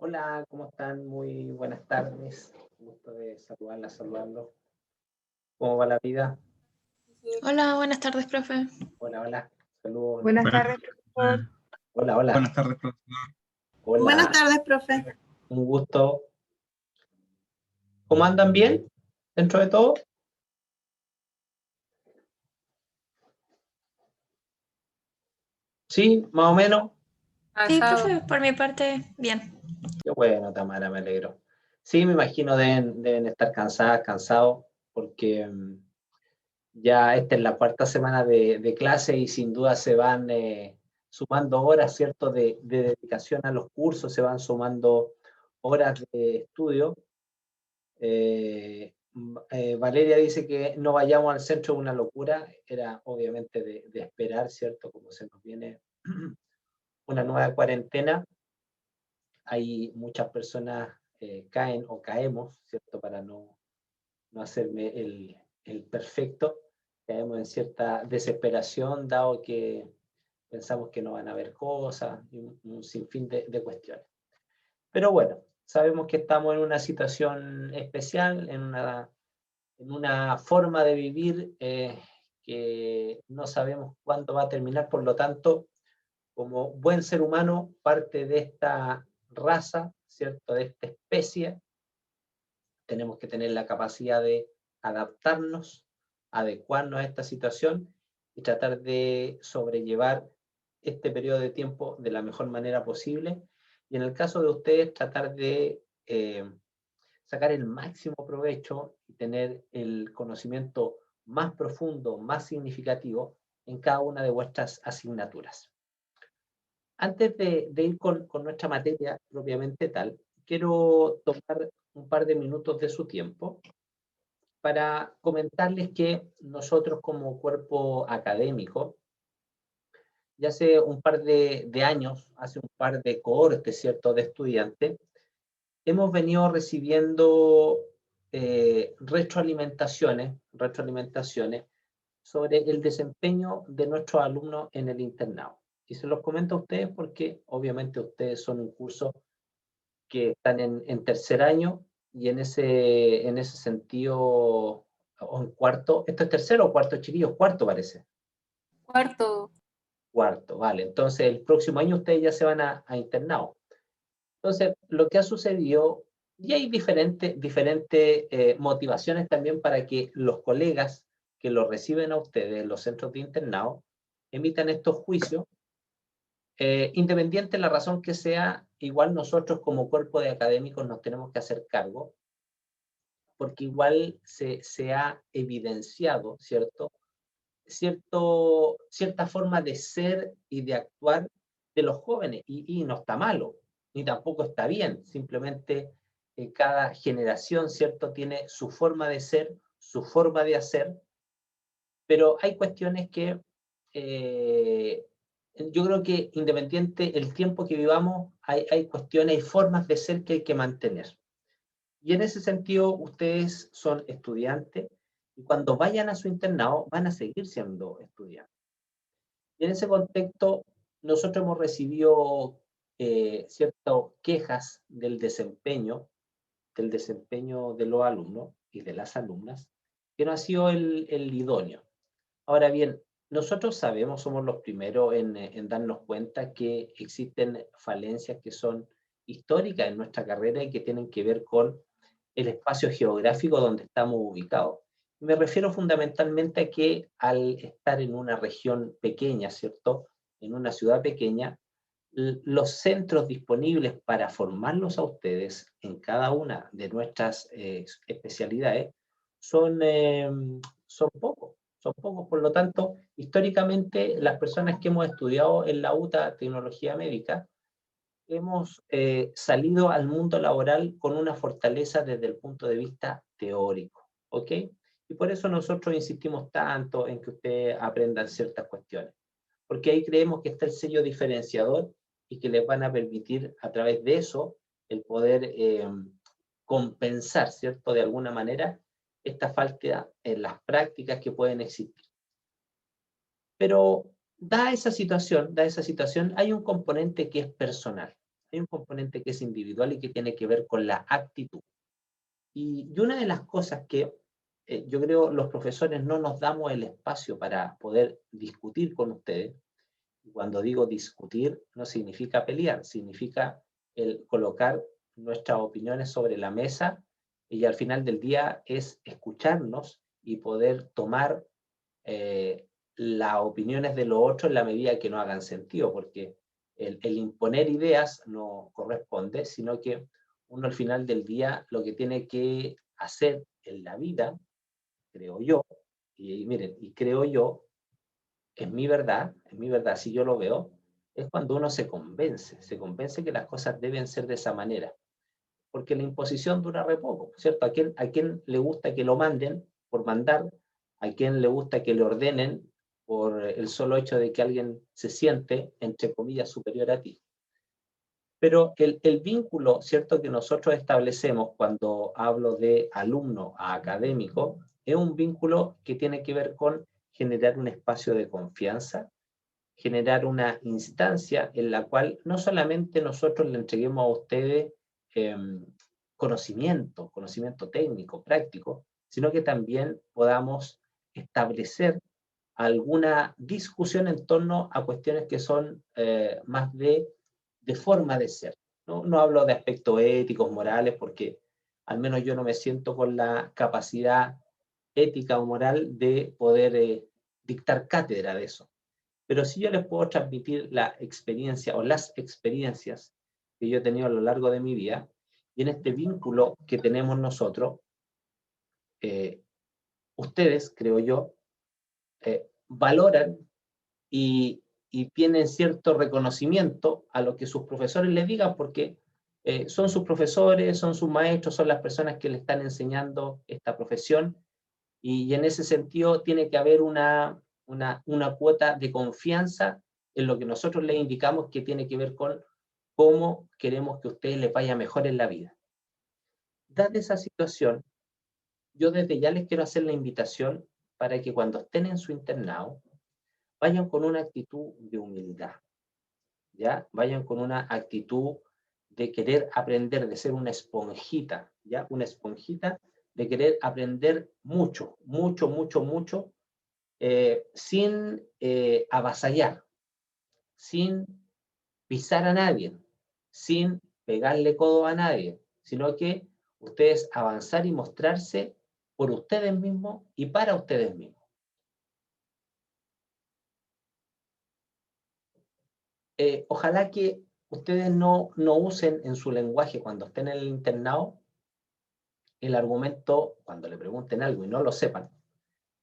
Hola, ¿cómo están? Muy buenas tardes. Gusto de saludarlos. ¿Cómo va la vida? Hola, buenas tardes, profe. Hola, hola. Saludos. Buenas Buenas, tardes, profesor. Hola, hola. buenas tardes, profesor. Buenas Hola, tardes, profe. un gusto. ¿Cómo andan bien? ¿Dentro de todo? Sí, más o menos. Sí, profe, por mi parte, bien. Qué bueno, Tamara, me alegro. Sí, me imagino deben estar cansados, porque ya esta es la cuarta semana de clase y sin duda se van sumando horas, ¿cierto?, de dedicación a los cursos, se van sumando horas de estudio. Valeria dice que no vayamos al centro, una locura, era obviamente de esperar, ¿cierto? Como se nos viene una nueva cuarentena, hay muchas personas caen o caemos, ¿cierto? Para no hacerme el perfecto, caemos en cierta desesperación, dado que pensamos que no van a haber cosas, y un sinfín de cuestiones. Pero bueno, sabemos que estamos en una situación especial, en una forma de vivir que no sabemos cuándo va a terminar, por lo tanto, como buen ser humano, parte de esta raza, ¿cierto? De esta especie, tenemos que tener la capacidad de adaptarnos, adecuarnos a esta situación y tratar de sobrellevar este periodo de tiempo de la mejor manera posible. Y en el caso de ustedes, tratar de sacar el máximo provecho y tener el conocimiento más profundo, más significativo en cada una de vuestras asignaturas. Antes de ir con nuestra materia propiamente tal, quiero tomar un par de minutos de su tiempo para comentarles que nosotros como cuerpo académico, ya hace un par de años, hace un par de cohortes, ¿cierto?, de estudiantes, hemos venido recibiendo retroalimentaciones sobre el desempeño de nuestros alumnos en el internado. Y se los comento a ustedes porque obviamente ustedes son un curso que están en tercer año y en ese sentido, o en cuarto, ¿esto es tercero o cuarto, chiquillos? Cuarto parece. Cuarto. Cuarto, vale. Entonces el próximo año ustedes ya se van a internado. Entonces, lo que ha sucedido, y hay diferentes motivaciones también para que los colegas que los reciben a ustedes en los centros de internado emitan estos juicios, independiente de la razón que sea, igual nosotros como cuerpo de académicos nos tenemos que hacer cargo, porque igual se ha evidenciado, ¿cierto? Cierta forma de ser y de actuar de los jóvenes, y no está malo, ni tampoco está bien, simplemente cada generación, ¿cierto?, tiene su forma de ser, su forma de hacer, pero hay cuestiones que yo creo que independiente el tiempo que vivamos, hay cuestiones, hay formas de ser que hay que mantener. Y en ese sentido, ustedes son estudiantes y cuando vayan a su internado van a seguir siendo estudiantes. Y en ese contexto, nosotros hemos recibido ciertas quejas del desempeño de los alumnos y de las alumnas, que no ha sido el idóneo. Ahora bien, nosotros sabemos, somos los primeros en darnos cuenta que existen falencias que son históricas en nuestra carrera y que tienen que ver con el espacio geográfico donde estamos ubicados. Me refiero fundamentalmente a que al estar en una región pequeña, ¿cierto?, en una ciudad pequeña, los centros disponibles para formarlos a ustedes en cada una de nuestras especialidades son, son pocos. Por lo tanto, históricamente, las personas que hemos estudiado en la UTA Tecnología Médica, hemos salido al mundo laboral con una fortaleza desde el punto de vista teórico, ¿ok? Y por eso nosotros insistimos tanto en que ustedes aprendan ciertas cuestiones, porque ahí creemos que está el sello diferenciador y que les van a permitir a través de eso el poder compensar, ¿cierto?, de alguna manera esta falta en las prácticas que pueden existir. Pero da esa situación, hay un componente que es personal. hay un componente que es individual y que tiene que ver con la actitud. Y una de las cosas que yo creo los profesores no nos damos el espacio para poder discutir con ustedes, y cuando digo discutir no significa pelear, significa el colocar nuestras opiniones sobre la mesa y al final del día es escucharnos y poder tomar las opiniones de los otros en la medida que no hagan sentido, porque el imponer ideas no corresponde, sino que uno al final del día lo que tiene que hacer en la vida, creo yo, y miren, y creo yo, en mi verdad, si yo lo veo, es cuando uno se convence que las cosas deben ser de esa manera, porque la imposición dura re poco, ¿cierto? ¿A quién le gusta que lo manden por mandar? ¿A quién le gusta que le ordenen por el solo hecho de que alguien se siente, entre comillas, superior a ti? Pero el vínculo, ¿cierto?, que nosotros establecemos cuando hablo de alumno a académico, es un vínculo que tiene que ver con generar un espacio de confianza, generar una instancia en la cual no solamente nosotros le entreguemos a ustedes eh, conocimiento técnico, práctico, sino que también podamos establecer alguna discusión en torno a cuestiones que son más de forma de ser. No hablo de aspectos éticos, morales, porque al menos yo no me siento con la capacidad ética o moral de poder dictar cátedra de eso. Pero sí yo les puedo transmitir la experiencia o las experiencias que yo he tenido a lo largo de mi vida y en este vínculo que tenemos nosotros, ustedes, creo yo, valoran y tienen cierto reconocimiento a lo que sus profesores les digan, porque son sus profesores, son sus maestros, son las personas que le están enseñando esta profesión, y en ese sentido tiene que haber una cuota de confianza en lo que nosotros les indicamos, que tiene que ver con cómo queremos que a ustedes les vaya mejor en la vida. Dada esa situación, yo desde ya les quiero hacer la invitación para que cuando estén en su internado, vayan con una actitud de humildad, ¿ya? Vayan con una actitud de querer aprender, de ser una esponjita, ¿ya? Una esponjita de querer aprender mucho, mucho, mucho, mucho, sin avasallar, sin pisar a nadie, sin pegarle codo a nadie, sino que ustedes avanzar y mostrarse por ustedes mismos y para ustedes mismos. Ojalá que ustedes no usen en su lenguaje cuando estén en el internado el argumento, cuando le pregunten algo y no lo sepan,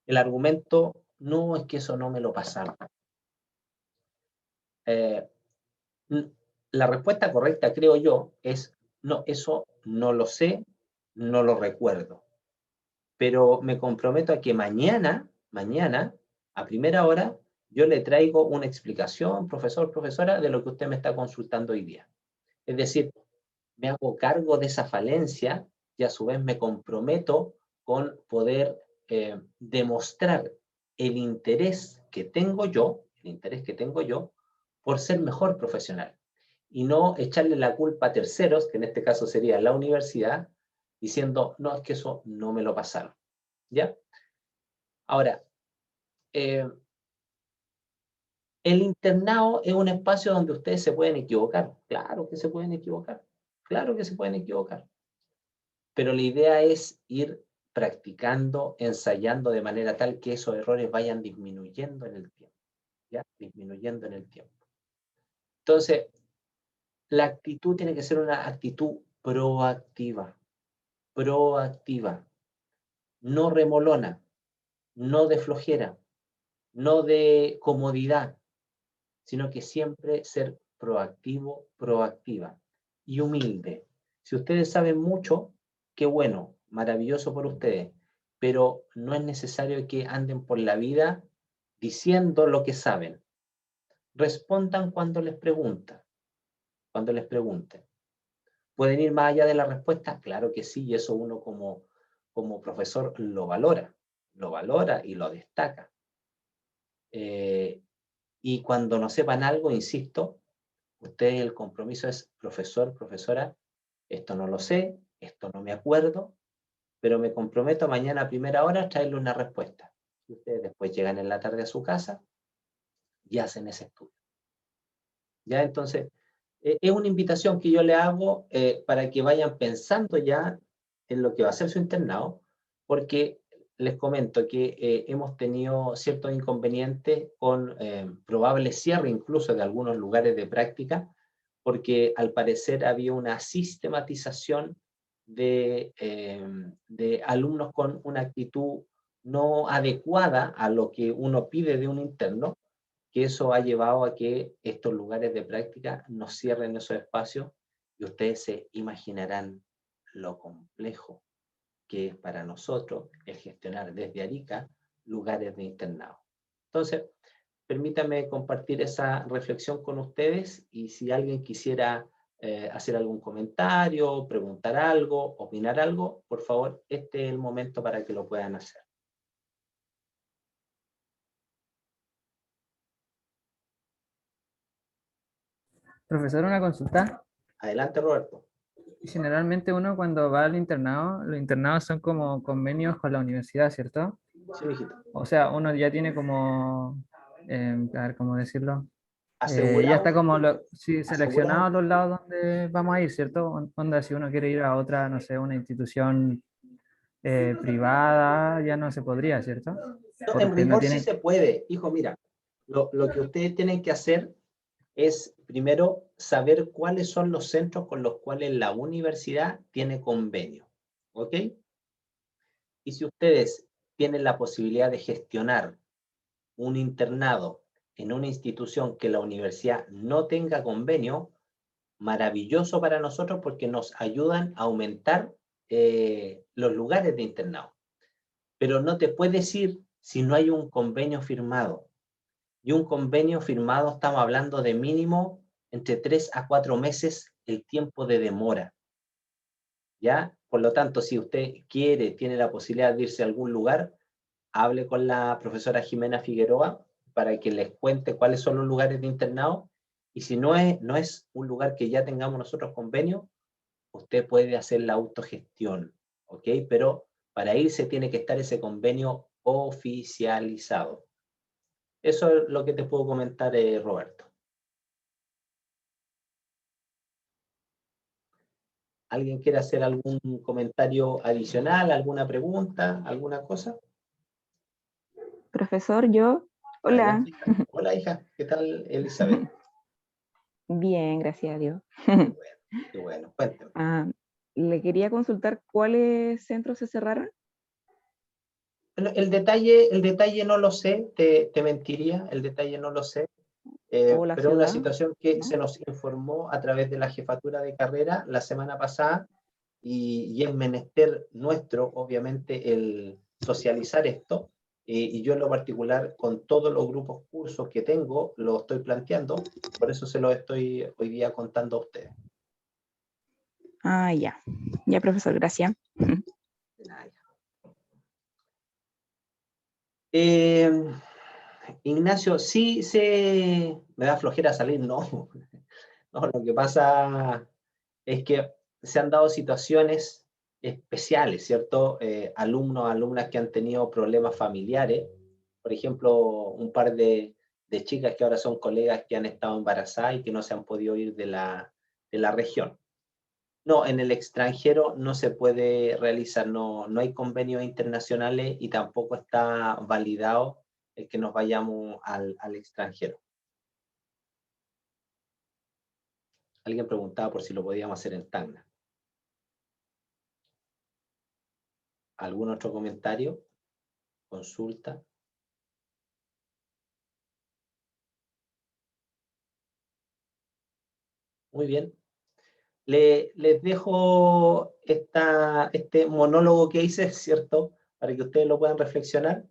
el argumento, no, es que eso no me lo pasaron. La respuesta correcta, creo yo, es no, eso no lo sé, no lo recuerdo. Pero me comprometo a que mañana, a primera hora, yo le traigo una explicación, profesor, profesora, de lo que usted me está consultando hoy día. Es decir, me hago cargo de esa falencia y a su vez me comprometo con poder demostrar el interés que tengo yo, por ser mejor profesional y no echarle la culpa a terceros, que en este caso sería la universidad, diciendo, no, es que eso no me lo pasaron. ¿Ya? Ahora, el internado es un espacio donde ustedes se pueden equivocar. Claro que se pueden equivocar. Claro que se pueden equivocar. Pero la idea es ir practicando, ensayando de manera tal que esos errores vayan disminuyendo en el tiempo. ¿Ya? Disminuyendo en el tiempo. Entonces, la actitud tiene que ser una actitud proactiva. Proactiva. No remolona. No de flojera. No de comodidad, sino que siempre ser proactivo, proactiva y humilde. Si ustedes saben mucho, qué bueno, maravilloso por ustedes, pero no es necesario que anden por la vida diciendo lo que saben. Respondan cuando les preguntan, cuando les pregunten. ¿Pueden ir más allá de la respuesta? Claro que sí, y eso uno como profesor lo valora y lo destaca. Y cuando no sepan algo, insisto, Ustedes el compromiso es, profesor, profesora, esto no lo sé, esto no me acuerdo, pero me comprometo mañana a primera hora a traerle una respuesta. Y ustedes después llegan en la tarde a su casa y hacen ese estudio. ¿Ya? Entonces, es una invitación que yo le hago para que vayan pensando ya en lo que va a ser su internado, porque les comento que hemos tenido ciertos inconvenientes con probable cierre incluso de algunos lugares de práctica, porque al parecer había una sistematización de alumnos con una actitud no adecuada a lo que uno pide de un interno, que eso ha llevado a que estos lugares de práctica nos cierren esos espacios y ustedes se imaginarán lo complejo que es para nosotros el gestionar desde Arica lugares de internado. Entonces, permítanme compartir esa reflexión con ustedes y si alguien quisiera hacer algún comentario, preguntar algo, opinar algo, por favor, este es el momento para que lo puedan hacer. Profesor, una consulta. Adelante, Roberto. Generalmente uno cuando va al internado, los internados son como convenios con la universidad, ¿cierto? Sí, mijito. O sea, uno ya tiene como, a ver, ¿cómo decirlo? Asegurado. Ya está como sí, asegurado. seleccionado los lados donde vamos a ir, ¿cierto? Onda, si uno quiere ir a otra, no sé, una institución privada, ya no se podría, ¿cierto? No, en rigor sí se puede. Hijo, mira, lo que ustedes tienen que hacer es primero saber cuáles son los centros con los cuales la universidad tiene convenio, ¿ok? Y si ustedes tienen la posibilidad de gestionar un internado en una institución que la universidad no tenga convenio, maravilloso para nosotros porque nos ayudan a aumentar los lugares de internado. Pero no te puedes ir si no hay un convenio firmado. Y un convenio firmado, estamos hablando de mínimo entre 3 a 4 meses el tiempo de demora. ¿Ya? Por lo tanto, si usted quiere, tiene la posibilidad de irse a algún lugar, hable con la profesora Jimena Figueroa para que les cuente cuáles son los lugares de internado. Y si no es un lugar que ya tengamos nosotros convenio, usted puede hacer la autogestión, ¿ok? Pero para irse tiene que estar ese convenio oficializado. Eso es lo que te puedo comentar, Roberto. ¿Alguien quiere hacer algún comentario adicional, alguna pregunta, alguna cosa? Profesor, yo. Hola. Adelante, hija. Hola, hija. ¿Qué tal, Elizabeth? Bien, gracias a Dios. Qué bueno. Cuéntame. Le quería consultar cuáles centros se cerraron. Bueno, el detalle no lo sé, te mentiría, el detalle no lo sé. Pero una situación que se nos informó a través de la jefatura de carrera la semana pasada y es menester nuestro, obviamente, el socializar esto. Y yo en lo particular, con todos los grupos cursos que tengo, lo estoy planteando, por eso se lo estoy hoy día contando a ustedes. Ya. Ya, profesor, gracias. Ignacio, sí me da flojera salir, no. No, lo que pasa es que se han dado situaciones especiales, ¿cierto? Alumnos, alumnas que han tenido problemas familiares, por ejemplo, un par de chicas que ahora son colegas que han estado embarazadas y que no se han podido ir de la región. No, en el extranjero no se puede realizar, no hay convenios internacionales y tampoco está validado el que nos vayamos al extranjero. Alguien preguntaba por si lo podíamos hacer en Tacna. ¿Algún otro comentario? ¿Consulta? Muy bien. Les dejo este monólogo que hice, ¿cierto? Para que ustedes lo puedan reflexionar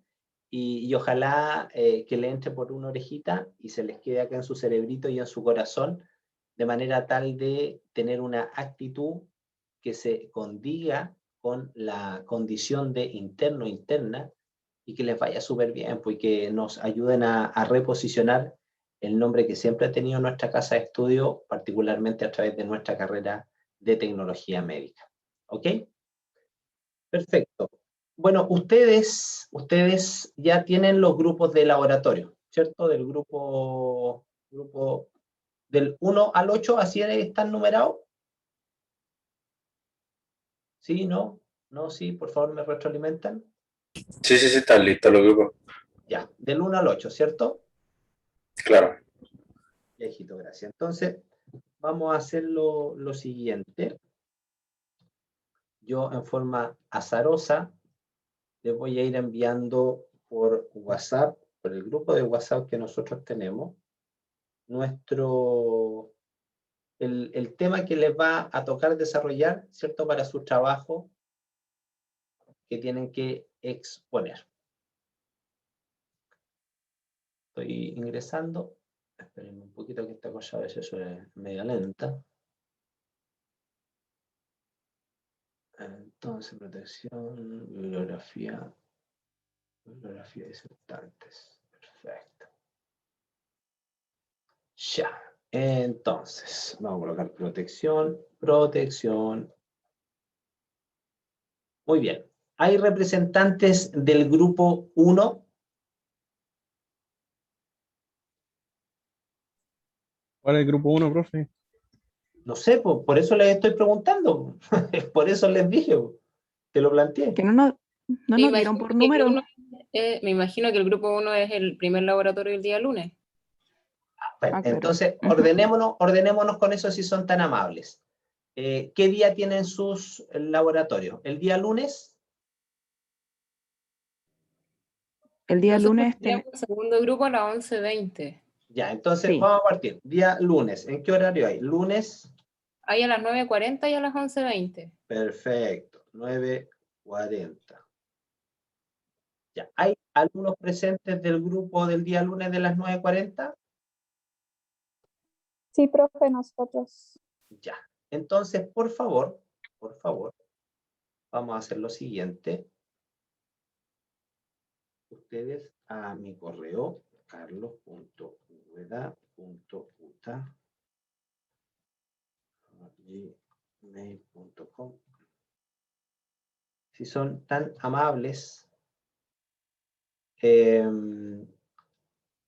y ojalá que le entre por una orejita y se les quede acá en su cerebrito y en su corazón, de manera tal de tener una actitud que se condiga con la condición de interno-interna y que les vaya súper bien, pues que nos ayuden a reposicionar el nombre que siempre ha tenido nuestra casa de estudio, particularmente a través de nuestra carrera de tecnología médica. ¿Ok? Perfecto. Bueno, ustedes ya tienen los grupos de laboratorio, ¿cierto? Del grupo del 1 al 8, ¿así están numerados? ¿Sí? ¿No? ¿No? ¿Sí? Por favor, me retroalimentan. Sí, están listos los grupos. Ya, del 1 al 8, ¿cierto? Claro. Viejito, gracias. Entonces, vamos a hacer lo siguiente. Yo en forma azarosa les voy a ir enviando por WhatsApp, por el grupo de WhatsApp que nosotros tenemos, el tema que les va a tocar desarrollar, ¿cierto? Para su trabajo que tienen que exponer. Estoy ingresando. Esperen un poquito que esta cosa a veces es media lenta. Entonces, protección, bibliografía disertantes. Perfecto. Ya. Entonces, vamos a colocar protección. Muy bien. ¿Hay representantes del grupo 1? ¿Cuál es el grupo 1, profe? No sé, por eso les estoy preguntando. Por eso les dije, te lo planteé. Que no nos Me dieron imagino por que el número. me imagino que el grupo 1 es el primer laboratorio del día lunes. Bueno, claro. entonces, ordenémonos con eso si son tan amables. ¿Qué día tienen sus laboratorios? ¿El día lunes? El día Nosotros lunes teníamos el segundo grupo a las 11:20. Ya, entonces Sí. vamos a partir. Día lunes. ¿En qué horario hay? Lunes. Hay a las 9:40 y a las 11:20. Perfecto. 9:40. Ya. ¿Hay algunos presentes del grupo del día lunes de las 9:40? Sí, profe, nosotros. Ya. Entonces, por favor, vamos a hacer lo siguiente. Ustedes a mi correo, carlos.ueda.gmail.com. Si son tan amables,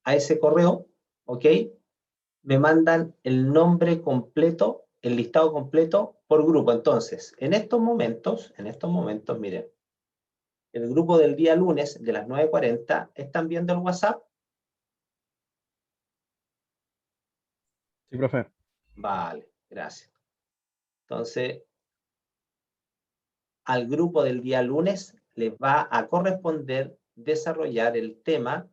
a ese correo, ¿ok? Me mandan el nombre completo, el listado completo por grupo. Entonces, en estos momentos, miren, el grupo del día lunes de las 9:40, ¿están viendo el WhatsApp? Sí, profe. Vale, gracias. Entonces, al grupo del día lunes les va a corresponder desarrollar el tema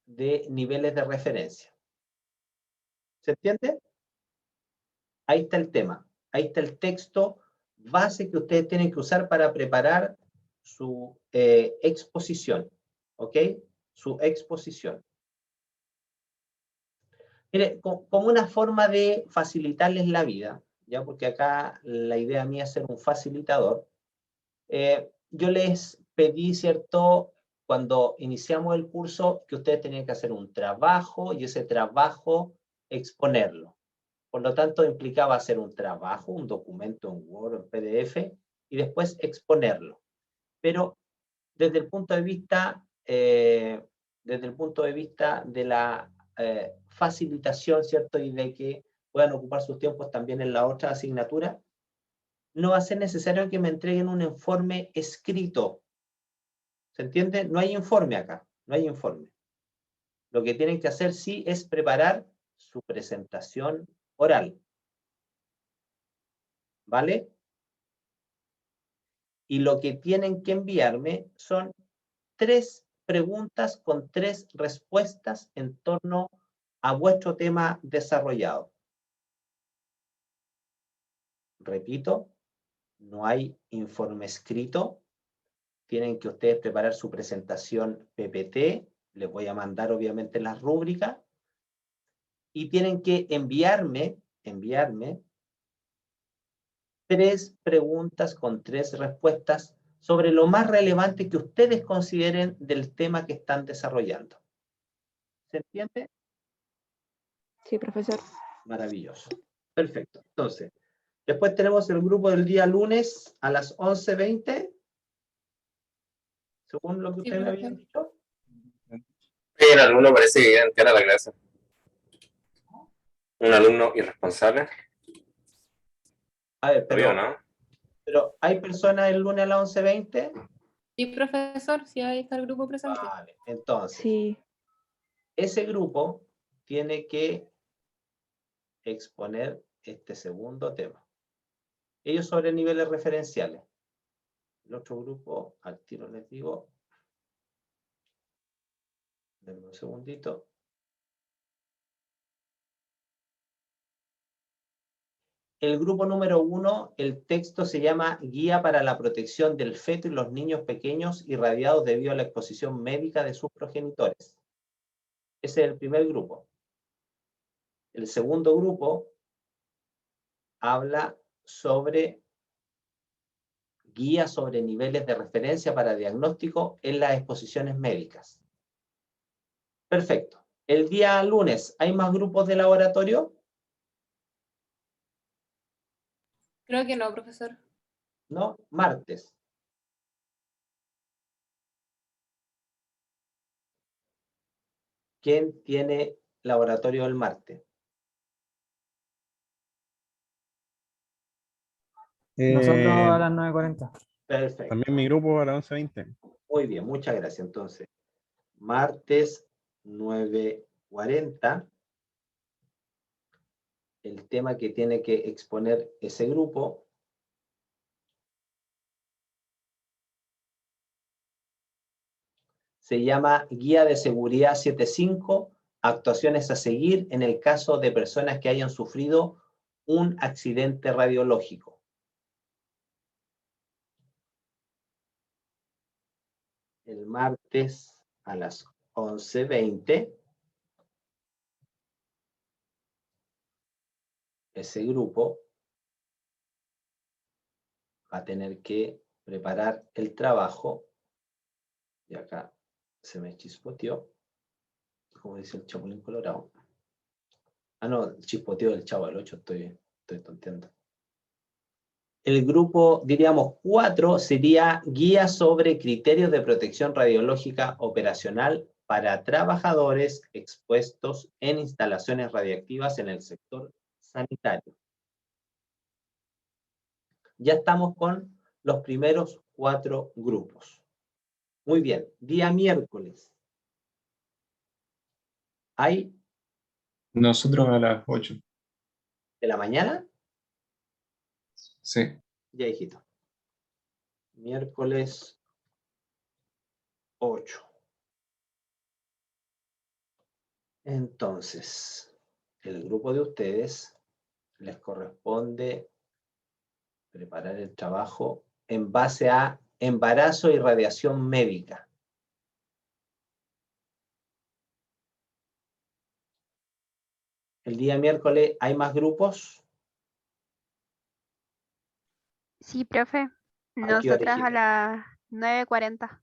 de niveles de referencia. ¿Se entiende? Ahí está el tema. Ahí está el texto base que ustedes tienen que usar para preparar su exposición. ¿Ok? Su exposición. Mire, como una forma de facilitarles la vida, ya porque acá la idea mía es ser un facilitador, yo les pedí, ¿cierto?, cuando iniciamos el curso, que ustedes tenían que hacer un trabajo y ese trabajo exponerlo. Por lo tanto, implicaba hacer un trabajo, un documento en Word o en PDF, y después exponerlo. Pero desde el punto de vista, de la facilitación, ¿cierto?, y de que puedan ocupar sus tiempos también en la otra asignatura, no va a ser necesario que me entreguen un informe escrito. ¿Se entiende? No hay informe acá, no hay informe. Lo que tienen que hacer sí es preparar su presentación oral. ¿Vale? Y lo que tienen que enviarme son 3 preguntas con 3 respuestas en torno a vuestro tema desarrollado. Repito, no hay informe escrito. Tienen que ustedes preparar su presentación PPT. Les voy a mandar obviamente las rúbricas. Y tienen que enviarme 3 preguntas con 3 respuestas sobre lo más relevante que ustedes consideren del tema que están desarrollando. ¿Se entiende? Sí, profesor. Maravilloso. Perfecto. Entonces, después tenemos el grupo del día lunes a las 11:20. Según lo que Sí, ustedes me profe. habían dicho. El alumno parece que quiere entrar a la clase. Un alumno irresponsable. A ver, ¿Lo vio, no? pero ¿hay personas el lunes a las 11:20? Sí, profesor, sí, ahí está el grupo presente. Vale, entonces, Sí. ese grupo tiene que exponer este segundo tema. Ellos sobre niveles referenciales. El otro grupo, al tiro les digo. Denme un segundito. El grupo número 1, el texto se llama Guía para la protección del feto y los niños pequeños irradiados debido a la exposición médica de sus progenitores. Ese es el primer grupo. El segundo grupo habla sobre guía sobre niveles de referencia para diagnóstico en las exposiciones médicas. Perfecto. El día lunes, ¿hay más grupos de laboratorio? Creo que no, profesor. No, martes. ¿Quién tiene laboratorio el martes? Nosotros a las 9:40. Perfecto. También mi grupo a las 11:20. Muy bien, muchas gracias. Entonces, martes 9:40, el tema que tiene que exponer ese grupo se llama Guía de Seguridad 7.5, actuaciones a seguir en el caso de personas que hayan sufrido un accidente radiológico. El martes a las 11:20, ese grupo va a tener que preparar el trabajo, y acá se me chispoteó, como dice el Chapulín Colorado. Ah, no, el chispoteó del Chavo del 8, estoy tonteando. El grupo, diríamos 4, sería Guía sobre criterios de protección radiológica operacional para trabajadores expuestos en instalaciones radiactivas en el sector sanitario. Ya estamos con los primeros 4 grupos. Muy bien, día miércoles. ¿Hay Nosotros a las 8. de la mañana? Sí. Ya, hijito. Miércoles 8. Entonces, el grupo de ustedes les corresponde preparar el trabajo en base a embarazo y radiación médica. El día miércoles, ¿hay más grupos? Sí, profe. ¿A qué hora, Nosotras a hijita? las 9:40.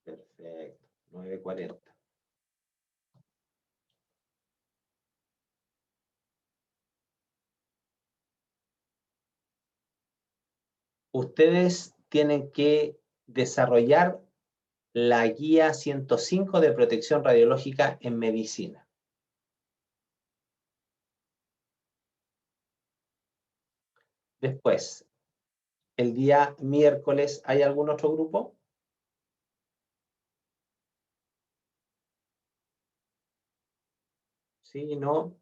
Perfecto, 9:40. Ustedes tienen que desarrollar la guía 105 de protección radiológica en medicina. Después, el día miércoles, ¿hay algún otro grupo? ¿Sí? ¿No?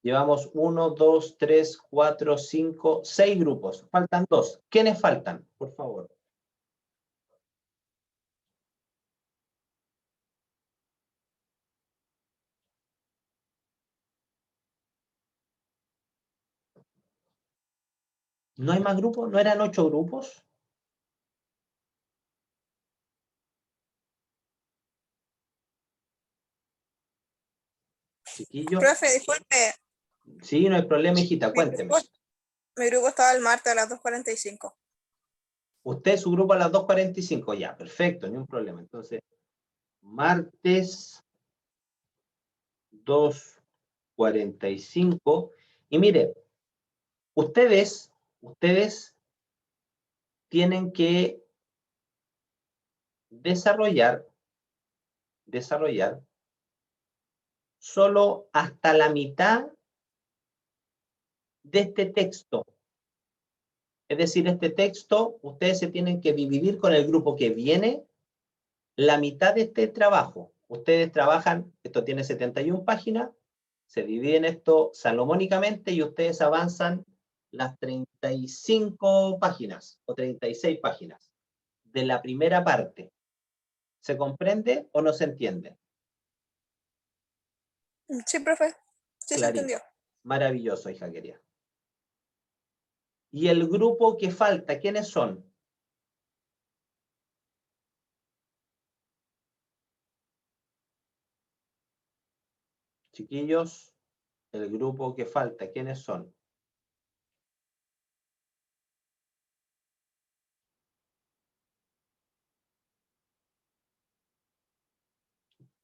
Llevamos 1, 2, 3, 4, 5, 6 grupos. Faltan 2. ¿Quiénes faltan? Por favor. ¿No hay más grupos? ¿No eran 8 grupos? Chiquillos. Profe, disculpe, Sí, no hay problema, hijita, cuénteme. mi grupo estaba el martes a las 2:45. Usted, su grupo a las 2:45, ya, perfecto, ni un problema. Entonces, martes 2:45. Y mire, ustedes tienen que desarrollar solo hasta la mitad de este texto. Es decir, este texto, ustedes se tienen que dividir con el grupo que viene la mitad de este trabajo. Ustedes trabajan, esto tiene 71 páginas, se dividen esto salomónicamente y ustedes avanzan las 35 páginas o 36 páginas de la primera parte. ¿Se comprende o no se entiende? Sí, profe. Sí, se Clarito. entendió. Maravilloso, hija querida. ¿Y el grupo que falta, quiénes son? Chiquillos, el grupo que falta, ¿quiénes son?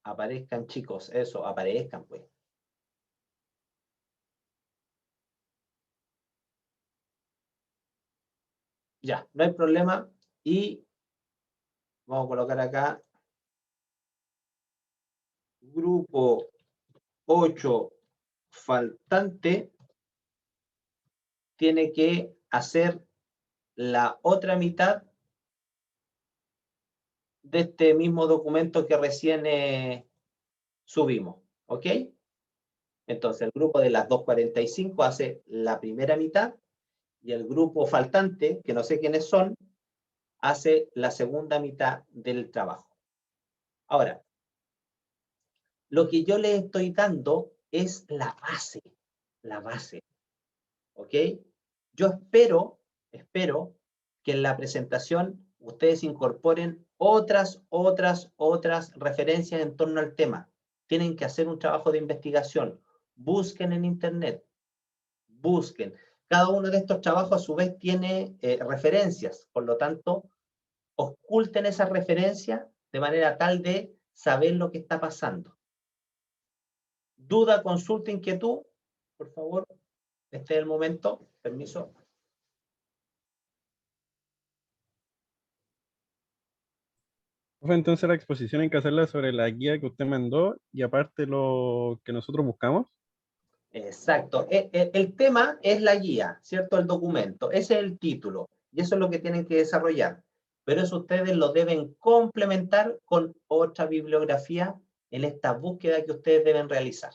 Aparezcan, chicos, eso, aparezcan, pues. Ya, no hay problema. Y vamos a colocar acá grupo 8 faltante tiene que hacer la otra mitad de este mismo documento que recién subimos, ¿ok? Entonces el grupo de las 2:45 hace la primera mitad y el grupo faltante, que no sé quiénes son, hace la segunda mitad del trabajo. Ahora, lo que yo les estoy dando es la base, ¿ok? Yo espero que en la presentación ustedes incorporen otras referencias en torno al tema. Tienen que hacer un trabajo de investigación. Busquen en internet, busquen. Cada uno de estos trabajos a su vez tiene referencias, por lo tanto, oculten esas referencias de manera tal de saber lo que está pasando. Duda, consulta, inquietud, por favor, este es el momento, permiso. Profe, entonces la exposición hay que hacerla sobre la guía que usted mandó y aparte lo que nosotros buscamos. Exacto. El tema es la guía, ¿cierto? El documento. Ese es el título. Y eso es lo que tienen que desarrollar. Pero eso ustedes lo deben complementar con otra bibliografía en esta búsqueda que ustedes deben realizar.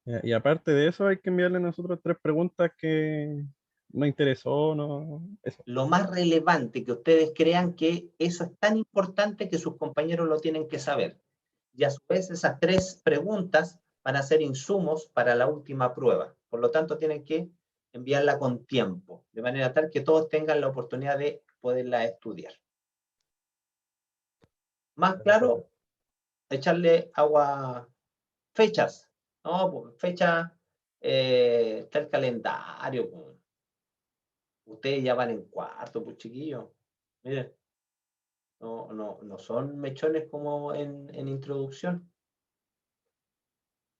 Y aparte de eso hay que enviarle a nosotros 3 preguntas que nos interesó, no, eso. Lo más relevante que ustedes crean que eso es tan importante que sus compañeros lo tienen que saber. Y a su vez esas 3 preguntas van a ser insumos para la última prueba. Por lo tanto, tienen que enviarla con tiempo, de manera tal que todos tengan la oportunidad de poderla estudiar. Más claro, echarle agua, fechas, ¿no? Pues, fecha, está el calendario. Pues. Ustedes ya van en cuarto, pues chiquillos. Miren, no son mechones como en introducción.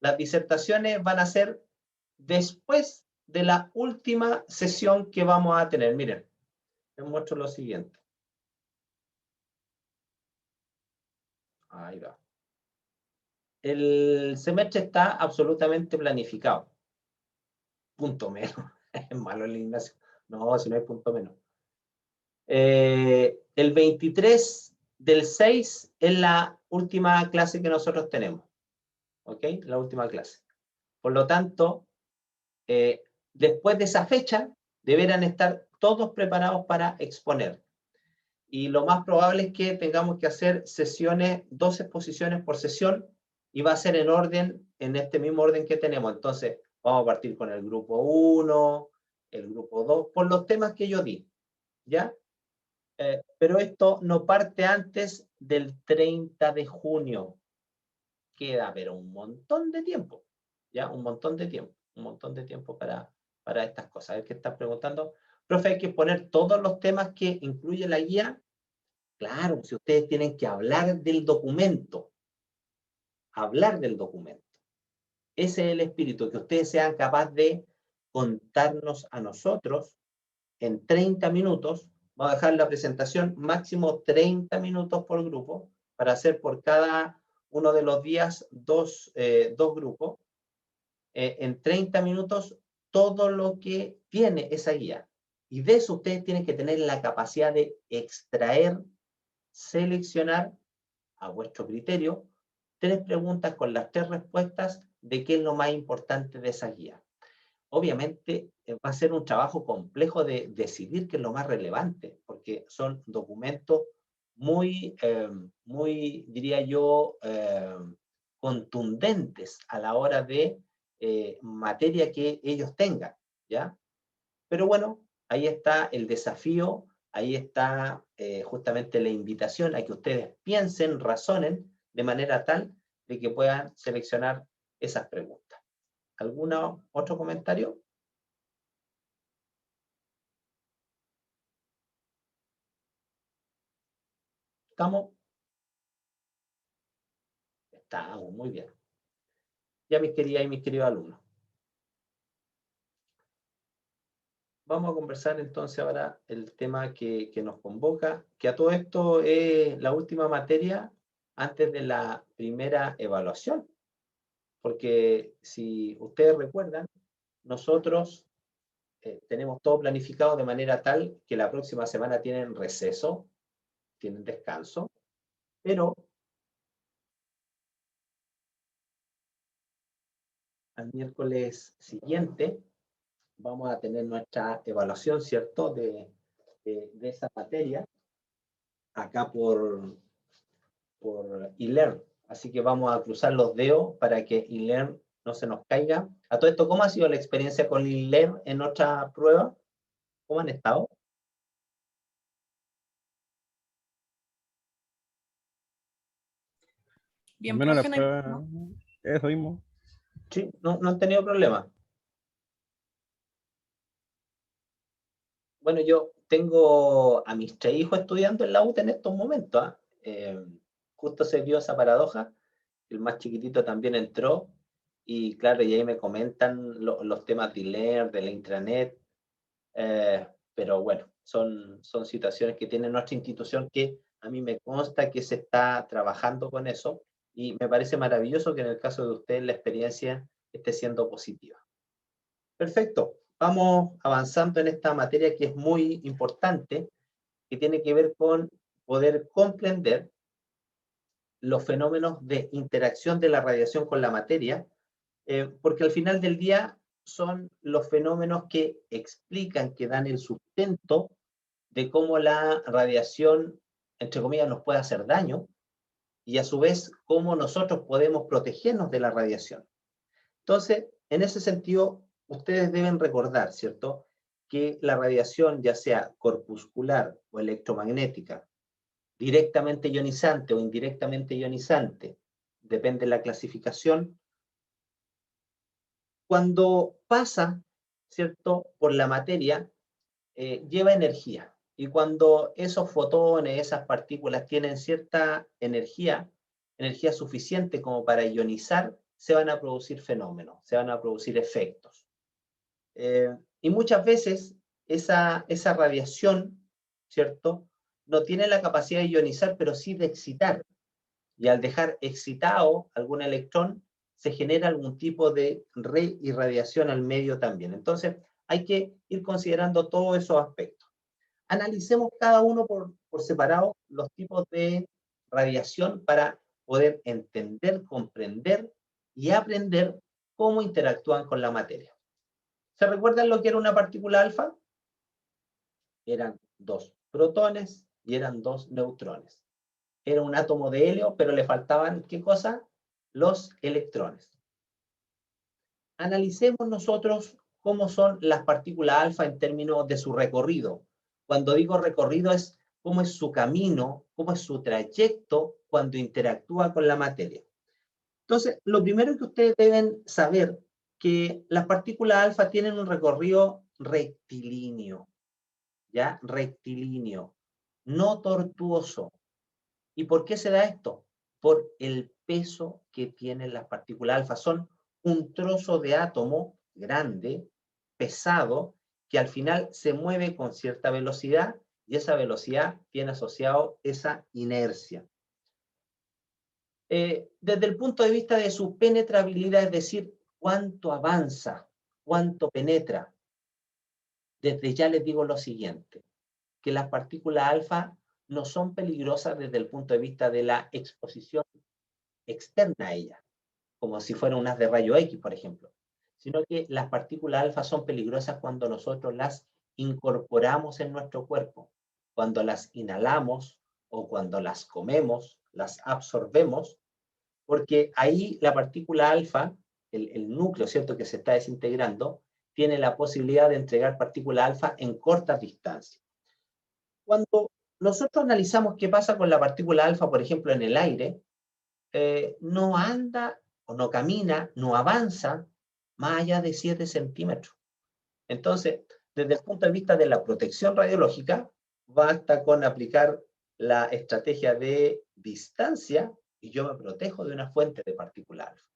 Las disertaciones van a ser después de la última sesión que vamos a tener. Miren, les muestro lo siguiente. Ahí va. El semestre está absolutamente planificado. Punto menos. Es malo el Ignacio. No, si no hay punto menos. El 23 del 6 es la última clase que nosotros tenemos. ¿Ok? La última clase. Por lo tanto, después de esa fecha, deberán estar todos preparados para exponer. Y lo más probable es que tengamos que hacer sesiones, 2 exposiciones por sesión, y va a ser en orden, en este mismo orden que tenemos. Entonces, vamos a partir con el grupo 1, el grupo 2, por los temas que yo di, ¿ya? Pero esto no parte antes del 30 de junio. Queda, pero un montón de tiempo, ¿ya? Un montón de tiempo para estas cosas. A ver qué estás preguntando. Profe, hay que poner todos los temas que incluye la guía. Claro, si ustedes tienen que hablar del documento, ese es el espíritu, que ustedes sean capaces de contarnos a nosotros en 30 minutos. Vamos a dejar la presentación máximo 30 minutos por grupo, para hacer por cada uno de los días dos grupos. En 30 minutos todo lo que tiene esa guía. Y de eso ustedes tienen que tener la capacidad de extraer, seleccionar a vuestro criterio 3 preguntas con las 3 respuestas de qué es lo más importante de esa guía. Obviamente va a ser un trabajo complejo de decidir qué es lo más relevante, porque son documentos muy, diría yo, contundentes a la hora de materia que ellos tengan, ¿ya? Pero bueno, ahí está el desafío, ahí está justamente la invitación a que ustedes piensen, razonen, de manera tal de que puedan seleccionar esas preguntas. ¿Algún otro comentario? ¿Estamos? Estamos, muy bien. Ya mis queridas y mis queridos alumnos. Vamos a conversar entonces ahora el tema que nos convoca, que a todo esto es la última materia antes de la primera evaluación. Porque si ustedes recuerdan, nosotros tenemos todo planificado de manera tal que la próxima semana tienen receso, tienen descanso, pero al miércoles siguiente vamos a tener nuestra evaluación, ¿cierto?, de esa materia, acá por eLearn. Así que vamos a cruzar los dedos para que eLearn no se nos caiga. A todo esto, ¿cómo ha sido la experiencia con eLearn en otra prueba? ¿Cómo han estado? Bien, menos la prueba, eso mismo. Sí, no han tenido problemas. Bueno, yo tengo a mis 3 hijos estudiando en la UTE en estos momentos. Justo se dio esa paradoja, el más chiquitito también entró, y claro, y ahí me comentan los temas de leer, de la intranet, pero bueno, son situaciones que tiene nuestra institución que a mí me consta que se está trabajando con eso, y me parece maravilloso que en el caso de ustedes la experiencia esté siendo positiva. Perfecto, vamos avanzando en esta materia que es muy importante, que tiene que ver con poder comprender los fenómenos de interacción de la radiación con la materia, porque al final del día son los fenómenos que explican, que dan el sustento de cómo la radiación, entre comillas, nos puede hacer daño, y a su vez cómo nosotros podemos protegernos de la radiación. Entonces, en ese sentido, ustedes deben recordar, ¿cierto?, que la radiación, ya sea corpuscular o electromagnética, directamente ionizante o indirectamente ionizante, depende de la clasificación, cuando pasa, ¿cierto?, por la materia, lleva energía. Y cuando esos fotones, esas partículas tienen cierta energía suficiente como para ionizar, se van a producir fenómenos, se van a producir efectos. Y muchas veces esa radiación, ¿cierto?, no tiene la capacidad de ionizar, pero sí de excitar. Y al dejar excitado algún electrón, se genera algún tipo de reirradiación al medio también. Entonces, hay que ir considerando todos esos aspectos. Analicemos cada uno por separado los tipos de radiación para poder entender, comprender y aprender cómo interactúan con la materia. ¿Se recuerdan lo que era una partícula alfa? Eran 2 protones y eran 2 neutrones. Era un átomo de helio, pero le faltaban, ¿qué cosa? Los electrones. Analicemos nosotros cómo son las partículas alfa en términos de su recorrido. Cuando digo recorrido es cómo es su camino, cómo es su trayecto cuando interactúa con la materia. Entonces, lo primero que ustedes deben saber que las partículas alfa tienen un recorrido rectilíneo, ¿ya? Rectilíneo, no tortuoso. ¿Y por qué se da esto? Por el peso que tienen las partículas alfa. Son un trozo de átomo grande, pesado, que al final se mueve con cierta velocidad y esa velocidad tiene asociado esa inercia. Desde el punto de vista de su penetrabilidad, es decir, cuánto avanza, cuánto penetra, desde ya les digo lo siguiente, que las partículas alfa no son peligrosas desde el punto de vista de la exposición externa a ellas, como si fueran unas de rayo X, por ejemplo, sino que las partículas alfa son peligrosas cuando nosotros las incorporamos en nuestro cuerpo, cuando las inhalamos o cuando las comemos, las absorbemos, porque ahí la partícula alfa, el núcleo, ¿cierto?, que se está desintegrando, tiene la posibilidad de entregar partícula alfa en cortas distancias. Cuando nosotros analizamos qué pasa con la partícula alfa, por ejemplo, en el aire, no anda o no camina, no avanza más allá de 7 centímetros. Entonces, desde el punto de vista de la protección radiológica, basta con aplicar la estrategia de distancia y yo me protejo de una fuente de partícula alfa.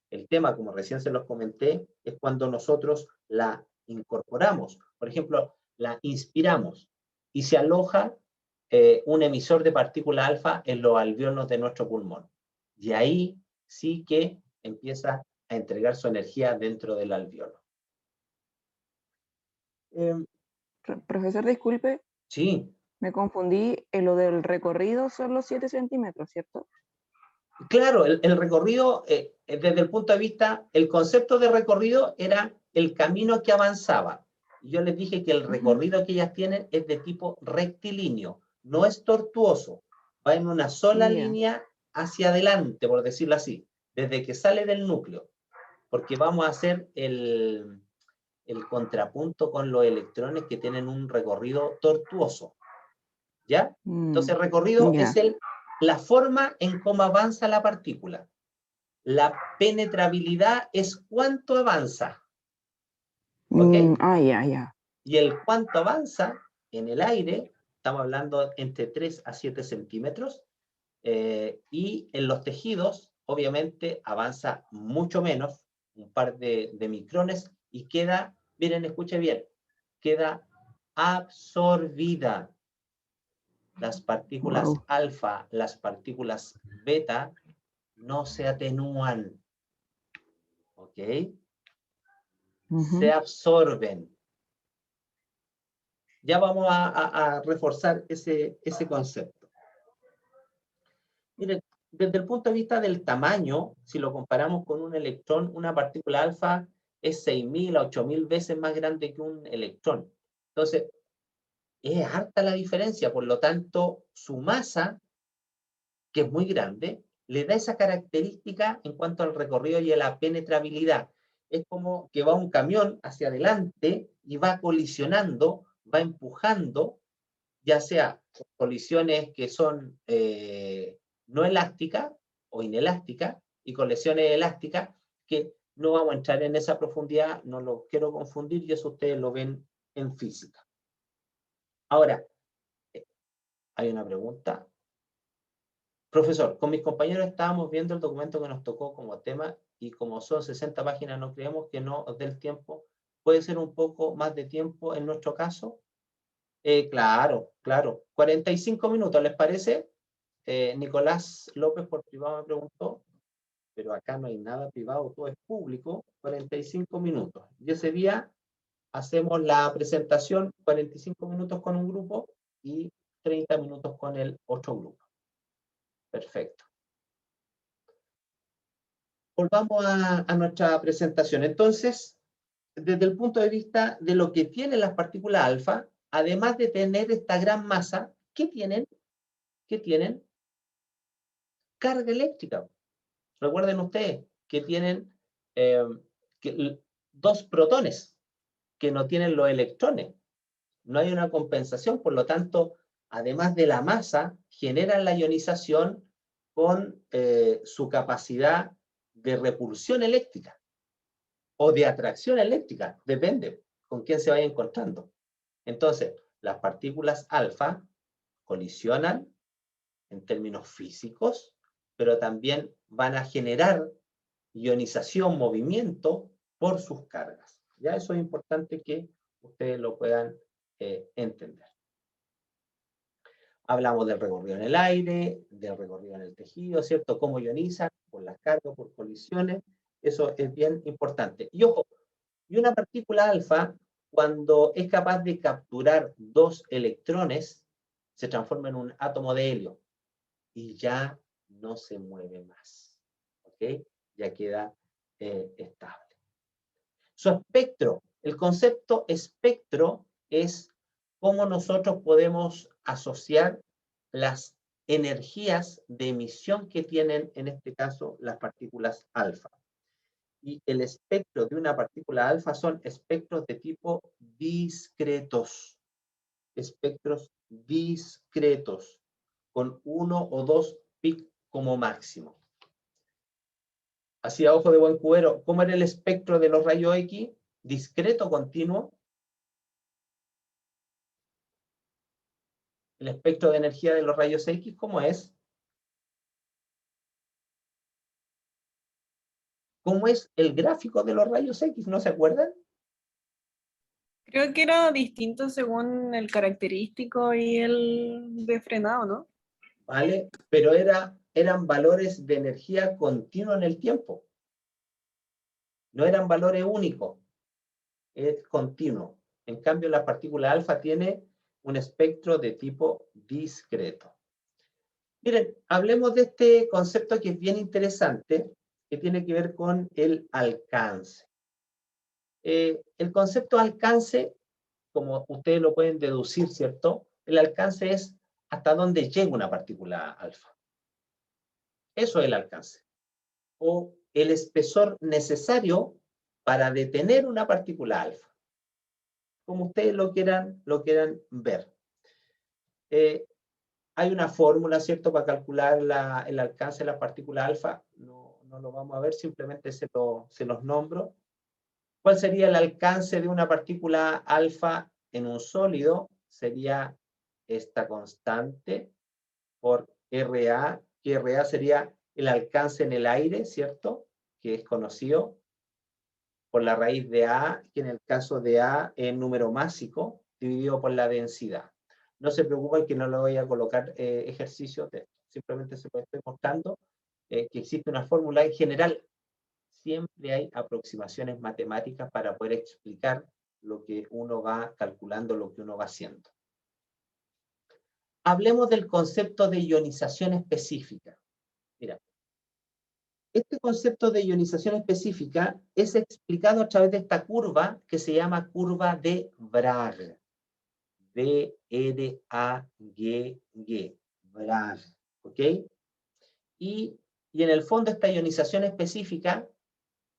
El tema, como recién se los comenté, es cuando nosotros la incorporamos. Por ejemplo, la inspiramos y se aloja un emisor de partícula alfa en los alveolos de nuestro pulmón. Y ahí sí que empieza a entregar su energía dentro del alveolo. Profesor, disculpe, Sí, me confundí. En lo del recorrido son los 7 centímetros, ¿cierto? claro, el recorrido, desde el punto de vista, el concepto de recorrido era el camino que avanzaba. Yo les dije que el recorrido que ellas tienen es de tipo rectilíneo, no es tortuoso, va en una sola línea hacia adelante, por decirlo así, desde que sale del núcleo, porque vamos a hacer el contrapunto con los electrones que tienen un recorrido tortuoso, ¿ya? Entonces el recorrido es la forma en cómo avanza la partícula. La penetrabilidad es cuánto avanza. ¿Ok? Y el cuánto avanza en el aire, estamos hablando entre 3 a 7 centímetros, y en los tejidos, obviamente, avanza mucho menos, un par de micrones, y queda, miren, escuche bien, queda absorbida. Las partículas alfa, las partículas beta, no se atenúan. ¿Ok? Se absorben. Ya vamos a reforzar ese concepto. Miren, desde el punto de vista del tamaño, si lo comparamos con un electrón, una partícula alfa es 6.000 a 8.000 veces más grande que un electrón. Entonces, es harta la diferencia, por lo tanto, su masa, que es muy grande, le da esa característica en cuanto al recorrido y a la penetrabilidad. Es como que va un camión hacia adelante y va colisionando, va empujando, ya sea colisiones que son no elásticas o inelásticas y colisiones elásticas, que no vamos a entrar en esa profundidad, no lo quiero confundir y eso ustedes lo ven en física. Ahora, hay una pregunta. Profesor, con mis compañeros estábamos viendo el documento que nos tocó como tema y como son 60 páginas, no creemos que no os dé el tiempo. ¿Puede ser un poco más de tiempo en nuestro caso? Claro. 45 minutos, ¿les parece? Nicolás López por privado me preguntó, pero acá no hay nada privado, todo es público, 45 minutos. Y ese día hacemos la presentación, 45 minutos con un grupo y 30 minutos con el otro grupo. Perfecto. Volvamos a nuestra presentación. Entonces, desde el punto de vista de lo que tienen las partículas alfa, además de tener esta gran masa, ¿qué tienen? ¿Qué tienen? Carga eléctrica. Recuerden ustedes que tienen dos protones que no tienen los electrones. No hay una compensación, por lo tanto, además de la masa, generan la ionización con su capacidad de repulsión eléctrica o de atracción eléctrica, depende con quién se vaya encontrando. Entonces, las partículas alfa colisionan, en términos físicos, pero también van a generar ionización, movimiento por sus cargas. Ya eso es importante que ustedes lo puedan entender. Hablamos del recorrido en el aire, del recorrido en el tejido, ¿cierto? Cómo ionizan, por las cargas, por colisiones. Eso es bien importante. Y ojo, y una partícula alfa, cuando es capaz de capturar 2 electrones, se transforma en un átomo de helio y ya no se mueve más. ¿Ok? Ya queda estable. Su espectro. El concepto espectro es cómo nosotros podemos asociar las energías de emisión que tienen, en este caso, las partículas alfa. Y el espectro de una partícula alfa son espectros de tipo discretos. Espectros discretos, con 1 o 2 pic como máximo. Así a ojo de buen cubero, ¿cómo era el espectro de los rayos X? Discreto, continuo. El espectro de energía de los rayos X, ¿cómo es? ¿Cómo es el gráfico de los rayos X? ¿No se acuerdan? Creo que era distinto según el característico y el de frenado, ¿no? ¿Vale? Pero eran valores de energía continua en el tiempo. No eran valores únicos. Es continuo. En cambio, la partícula alfa tiene un espectro de tipo discreto. Miren, hablemos de este concepto que es bien interesante, que tiene que ver con el alcance. El concepto alcance, como ustedes lo pueden deducir, ¿cierto? El alcance es hasta dónde llega una partícula alfa. Eso es el alcance. O el espesor necesario para detener una partícula alfa. Como ustedes lo quieran ver. Hay una fórmula, ¿cierto?, para calcular el alcance de la partícula alfa. No lo vamos a ver, simplemente se los nombro. ¿Cuál sería el alcance de una partícula alfa en un sólido? Sería esta constante por RA, que RA sería el alcance en el aire, ¿cierto?, que es conocido por la raíz de A, que en el caso de A es número másico, dividido por la densidad. No se preocupen que no le voy a colocar ejercicios de esto, simplemente se lo estoy mostrando que existe una fórmula. En general, siempre hay aproximaciones matemáticas para poder explicar lo que uno va calculando, lo que uno va haciendo. Hablemos del concepto de ionización específica. Mira, este concepto de ionización específica es explicado a través de esta curva que se llama curva de Bragg. B-R-A-G-G. Bragg. ¿Ok? Y en el fondo esta ionización específica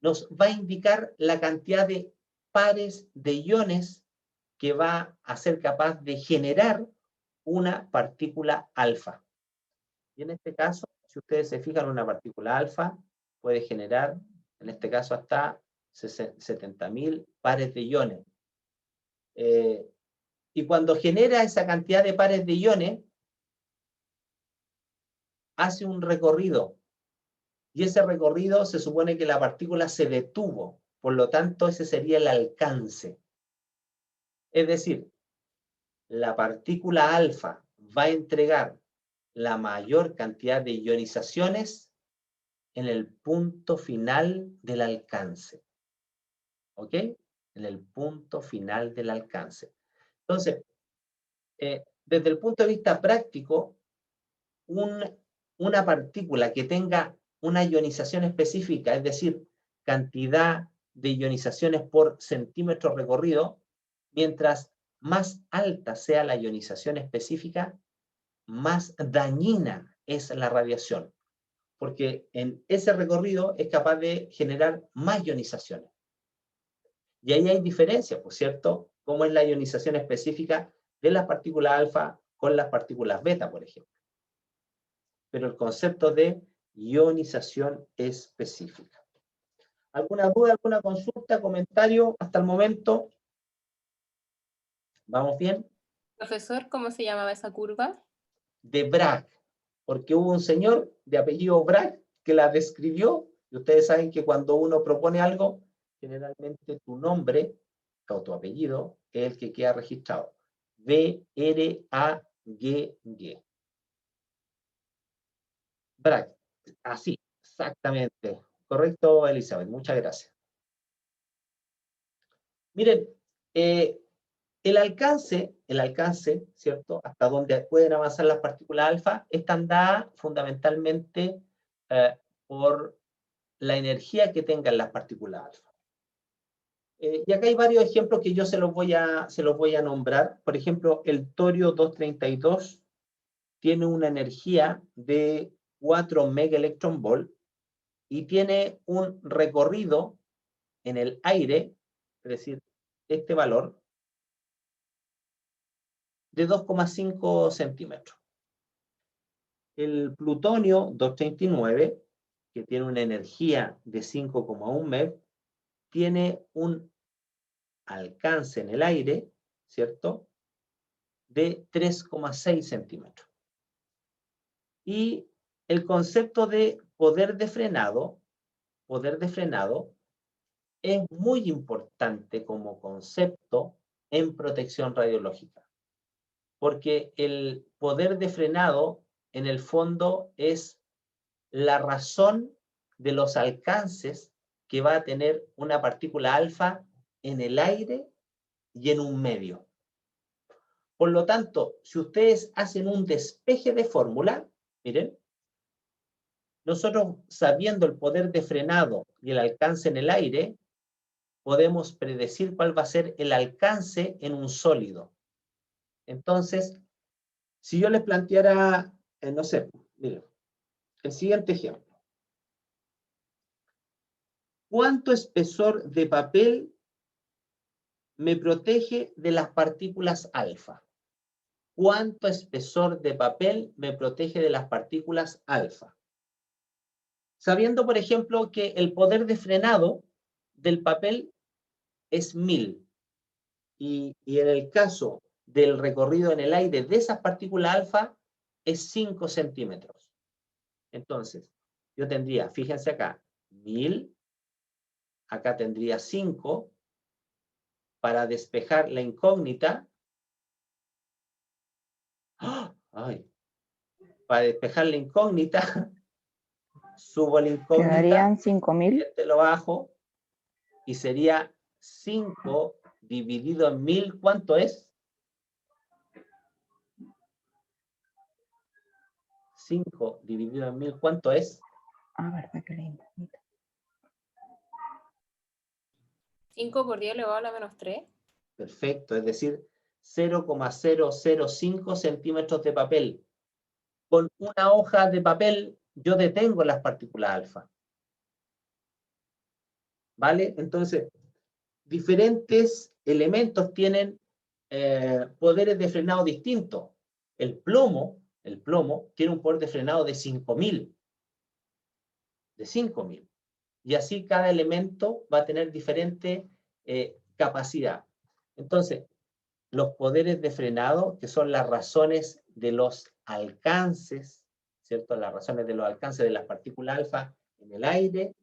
nos va a indicar la cantidad de pares de iones que va a ser capaz de generar una partícula alfa. Y en este caso, si ustedes se fijan, una partícula alfa puede generar, en este caso, hasta 70.000 pares de iones. Y cuando genera esa cantidad de pares de iones, hace un recorrido. Y ese recorrido se supone que la partícula se detuvo. Por lo tanto, ese sería el alcance. Es decir, la partícula alfa va a entregar la mayor cantidad de ionizaciones en el punto final del alcance. ¿Ok? En el punto final del alcance. Entonces, desde el punto de vista práctico, una partícula que tenga una ionización específica, es decir, cantidad de ionizaciones por centímetro recorrido, mientras más alta sea la ionización específica, más dañina es la radiación, porque en ese recorrido es capaz de generar más ionizaciones. Y ahí hay diferencias, ¿por cierto? Como es la ionización específica de las partículas alfa con las partículas beta, por ejemplo. Pero el concepto de ionización específica. ¿Alguna duda, alguna consulta, comentario hasta el momento? ¿Vamos bien? Profesor, ¿cómo se llamaba esa curva? De Bragg, porque hubo un señor de apellido Bragg que la describió, y ustedes saben que cuando uno propone algo, generalmente tu nombre o tu apellido es el que queda registrado. B-R-A-G-G. Bragg, así, exactamente. Correcto, Elizabeth, muchas gracias. Miren, el alcance, ¿cierto? Hasta donde pueden avanzar las partículas alfa, están dadas fundamentalmente por la energía que tengan las partículas alfa. Y acá hay varios ejemplos que yo se los voy a nombrar. Por ejemplo, el torio 232 tiene una energía de 4 megaelectronvolt y tiene un recorrido en el aire, es decir, este valor, de 2,5 centímetros. El plutonio 239, que tiene una energía de 5,1 MeV, tiene un alcance en el aire, ¿cierto?, de 3,6 centímetros. Y el concepto de poder de frenado es muy importante como concepto en protección radiológica, porque el poder de frenado en el fondo es la razón de los alcances que va a tener una partícula alfa en el aire y en un medio. Por lo tanto, si ustedes hacen un despeje de fórmula, miren, nosotros sabiendo el poder de frenado y el alcance en el aire, podemos predecir cuál va a ser el alcance en un sólido. Entonces, si yo les planteara, no sé, miren, el siguiente ejemplo. ¿Cuánto espesor de papel me protege de las partículas alfa? ¿Cuánto espesor de papel me protege de las partículas alfa? Sabiendo, por ejemplo, que el poder de frenado del papel es 1000. Y en el caso del recorrido en el aire de esas partículas alfa es 5 centímetros. Entonces, yo tendría, fíjense acá, 1000, acá tendría 5, para despejar la incógnita. ¡Ay! Para despejar la incógnita, subo la incógnita. Quedarían 5000. Este lo bajo, y sería 5 dividido en 1000, ¿cuánto es? 5 dividido en 1000, ¿cuánto es? Ah, verdad que lindo. 5 por 10 elevado a la menos 3. Perfecto, es decir, 0,005 centímetros de papel. Con una hoja de papel yo detengo las partículas alfa. ¿Vale? Entonces, diferentes elementos tienen poderes de frenado distintos. El plomo tiene un poder de frenado de 5000. De 5000. Y así cada elemento va a tener diferente capacidad. Entonces, los poderes de frenado, que son las razones de los alcances, ¿cierto? Las razones de los alcances de las partículas alfa en el aire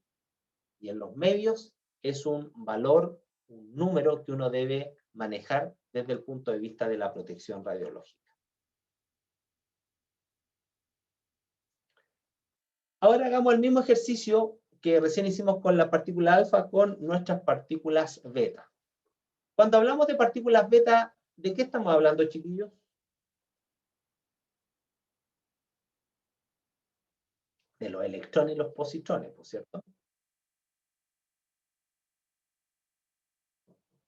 y en los medios, es un valor, un número que uno debe manejar desde el punto de vista de la protección radiológica. Ahora hagamos el mismo ejercicio que recién hicimos con la partícula alfa con nuestras partículas beta. Cuando hablamos de partículas beta, ¿de qué estamos hablando, chiquillos? De los electrones y los positrones, ¿por cierto?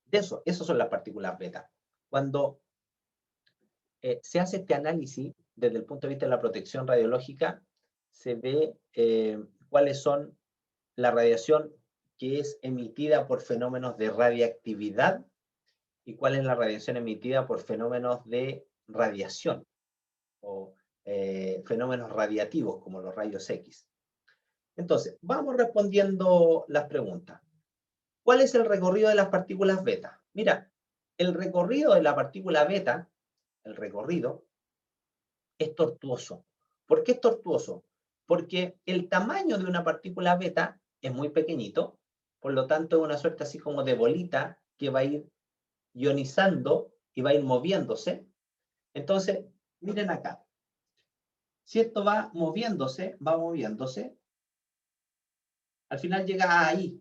De eso, esas son las partículas beta. Cuando se hace este análisis desde el punto de vista de la protección radiológica, se ve cuáles son la radiación que es emitida por fenómenos de radiactividad y cuál es la radiación emitida por fenómenos de radiación o fenómenos radiativos como los rayos X. Entonces, vamos respondiendo las preguntas. ¿Cuál es el recorrido de las partículas beta? Mira, el recorrido de la partícula beta, el recorrido, es tortuoso, ¿Por qué es tortuoso? Porque el tamaño de una partícula beta es muy pequeñito, por lo tanto es una suerte así como de bolita que va a ir ionizando y va a ir moviéndose. Entonces, miren acá. Si esto va moviéndose, al final llega ahí.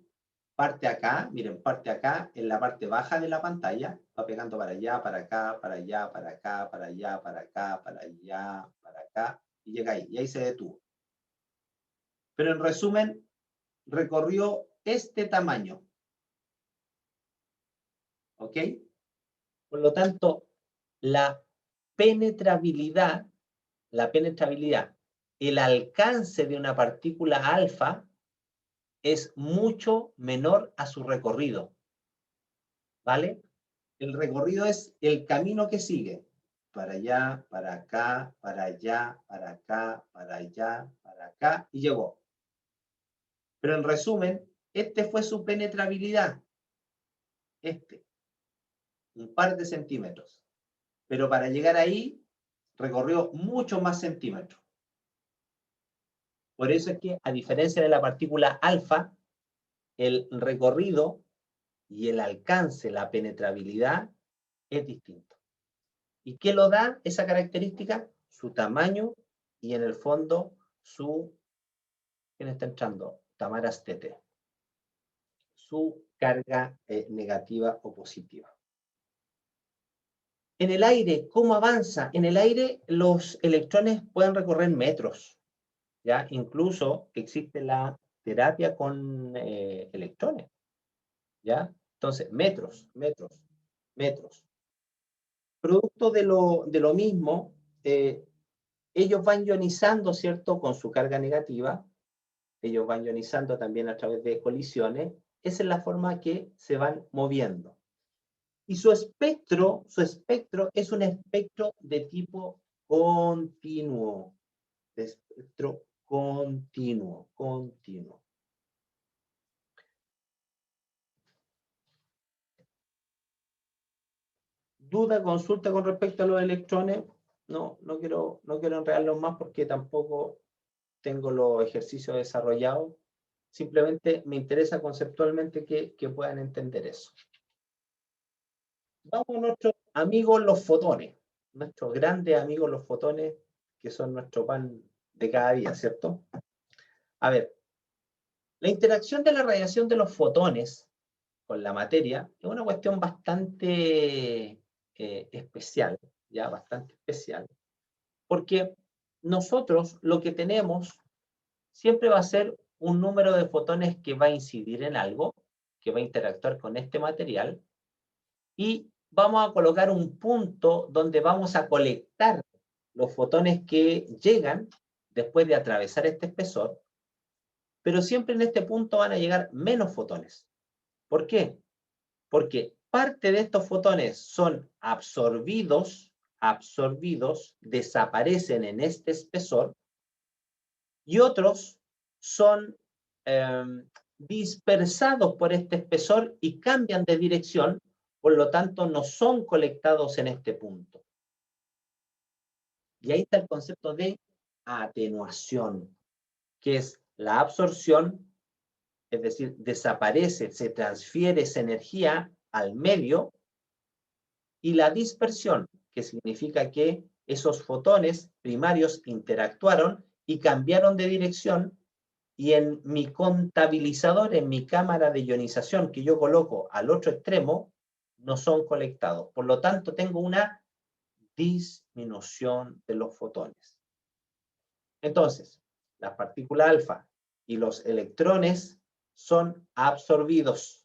Parte acá, miren, parte acá, en la parte baja de la pantalla, va pegando para allá, para acá, para allá, para acá, para allá, para acá, para allá, para acá, y llega ahí, y ahí se detuvo. Pero en resumen, recorrió este tamaño. ¿Ok? Por lo tanto, la penetrabilidad, el alcance de una partícula alfa es mucho menor a su recorrido. ¿Vale? El recorrido es el camino que sigue. Para allá, para acá, para allá, para acá, para allá, para acá, y llegó. Pero en resumen, este fue su penetrabilidad. Un par de centímetros. Pero para llegar ahí, recorrió mucho más centímetros. Por eso es que, a diferencia de la partícula alfa, el recorrido y el alcance, la penetrabilidad, es distinto. ¿Y qué lo da esa característica? Su tamaño y, en el fondo, ¿quién está entrando? Tamaras TT. Su carga negativa o positiva. En el aire, ¿cómo avanza? En el aire los electrones pueden recorrer metros. ¿Ya? Incluso existe la terapia con electrones. ¿Ya? Entonces, metros. Producto de lo mismo, ellos van ionizando, ¿cierto? Con su carga negativa. Ellos van ionizando también a través de colisiones. Esa es la forma que se van moviendo. Y su espectro es un espectro de tipo continuo. De espectro continuo. ¿Duda, consulta con respecto a los electrones? No quiero enredarlos más porque tampoco tengo los ejercicios desarrollados. Simplemente me interesa conceptualmente que puedan entender eso. Vamos a nuestros amigos los fotones, nuestros grandes amigos los fotones, que son nuestro pan de cada día, ¿cierto? A ver, la interacción de la radiación de los fotones con la materia es una cuestión bastante especial, ya bastante especial, porque nosotros lo que tenemos siempre va a ser un número de fotones que va a incidir en algo, que va a interactuar con este material, y vamos a colocar un punto donde vamos a colectar los fotones que llegan después de atravesar este espesor, pero siempre en este punto van a llegar menos fotones. ¿Por qué? Porque parte de estos fotones son absorbidos, desaparecen en este espesor, y otros son dispersados por este espesor y cambian de dirección, por lo tanto no son colectados en este punto. Y ahí está el concepto de atenuación, que es la absorción, es decir, desaparece, se transfiere esa energía al medio, y la dispersión, que significa que esos fotones primarios interactuaron y cambiaron de dirección, y en mi contabilizador, en mi cámara de ionización que yo coloco al otro extremo, no son colectados. Por lo tanto, tengo una disminución de los fotones. Entonces, la partícula alfa y los electrones son absorbidos.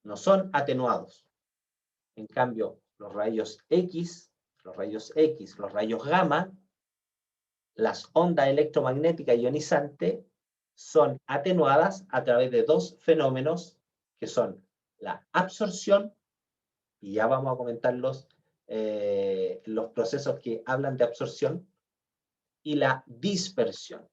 No son atenuados. En cambio, los rayos X, los rayos gamma, las ondas electromagnéticas ionizantes son atenuadas a través de dos fenómenos que son la absorción, y ya vamos a comentar los procesos que hablan de absorción, y la dispersión.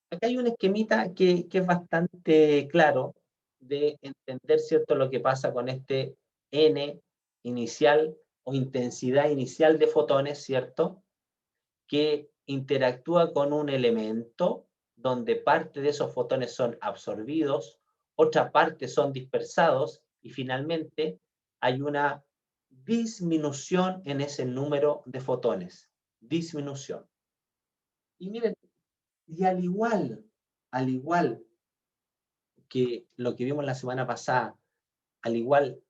Acá hay un esquemita que es bastante claro de entender, ¿cierto?, lo que pasa con este N inicial o intensidad inicial de fotones, ¿cierto? Que interactúa con un elemento donde parte de esos fotones son absorbidos, otra parte son dispersados y finalmente hay una disminución en ese número de fotones. Disminución. Y miren, y al igual que lo que vimos la semana pasada, al igual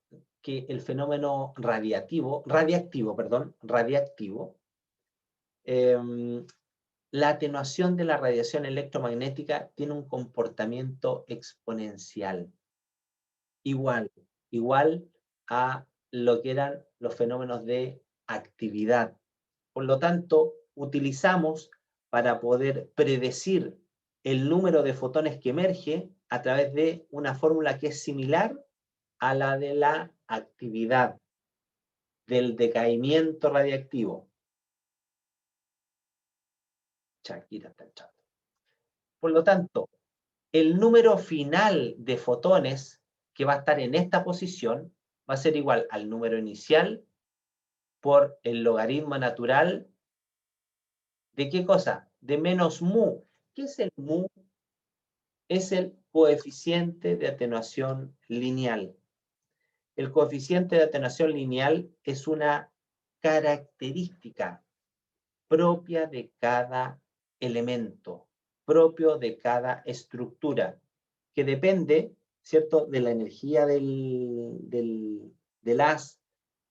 que el fenómeno radiactivo, la atenuación de la radiación electromagnética tiene un comportamiento exponencial, igual a lo que eran los fenómenos de actividad. Por lo tanto, utilizamos para poder predecir el número de fotones que emerge a través de una fórmula que es similar a la de la actividad, del decaimiento radiactivo. Shakira está entrando. Por lo tanto, el número final de fotones que va a estar en esta posición va a ser igual al número inicial por el logaritmo natural ¿de qué cosa? De menos mu. ¿Qué es el mu? Es el coeficiente de atenuación lineal. El coeficiente de atenuación lineal es una característica propia de cada elemento, propio de cada estructura, que depende, ¿cierto?, de la energía del haz,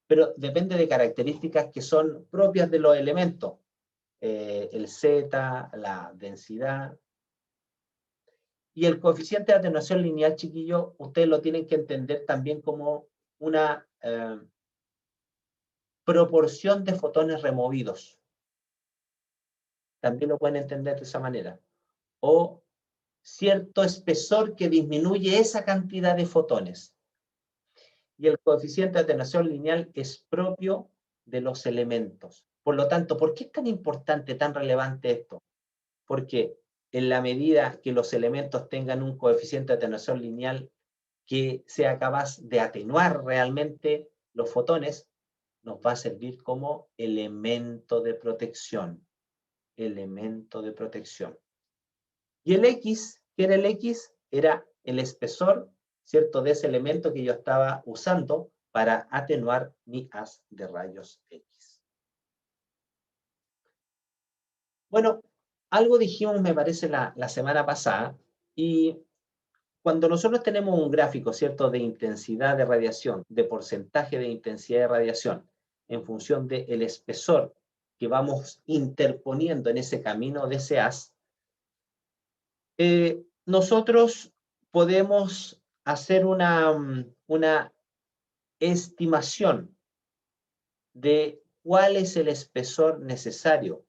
pero depende de características que son propias de los elementos. El Z, la densidad. Y el coeficiente de atenuación lineal, chiquillo, ustedes lo tienen que entender también como una proporción de fotones removidos. También lo pueden entender de esa manera. O cierto espesor que disminuye esa cantidad de fotones. Y el coeficiente de atenuación lineal es propio de los elementos. Por lo tanto, ¿por qué es tan importante, tan relevante esto? Porque en la medida que los elementos tengan un coeficiente de atenuación lineal que sea capaz de atenuar realmente los fotones, nos va a servir como elemento de protección. Elemento de protección. Y el X, ¿qué era el X? Era el espesor, ¿cierto?, de ese elemento que yo estaba usando para atenuar mi haz de rayos X. Bueno, algo dijimos, me parece, la semana pasada, y cuando nosotros tenemos un gráfico, ¿cierto?, de intensidad de radiación, de porcentaje de intensidad de radiación, en función del espesor que vamos interponiendo en ese camino de ese haz, nosotros podemos hacer una estimación de cuál es el espesor necesario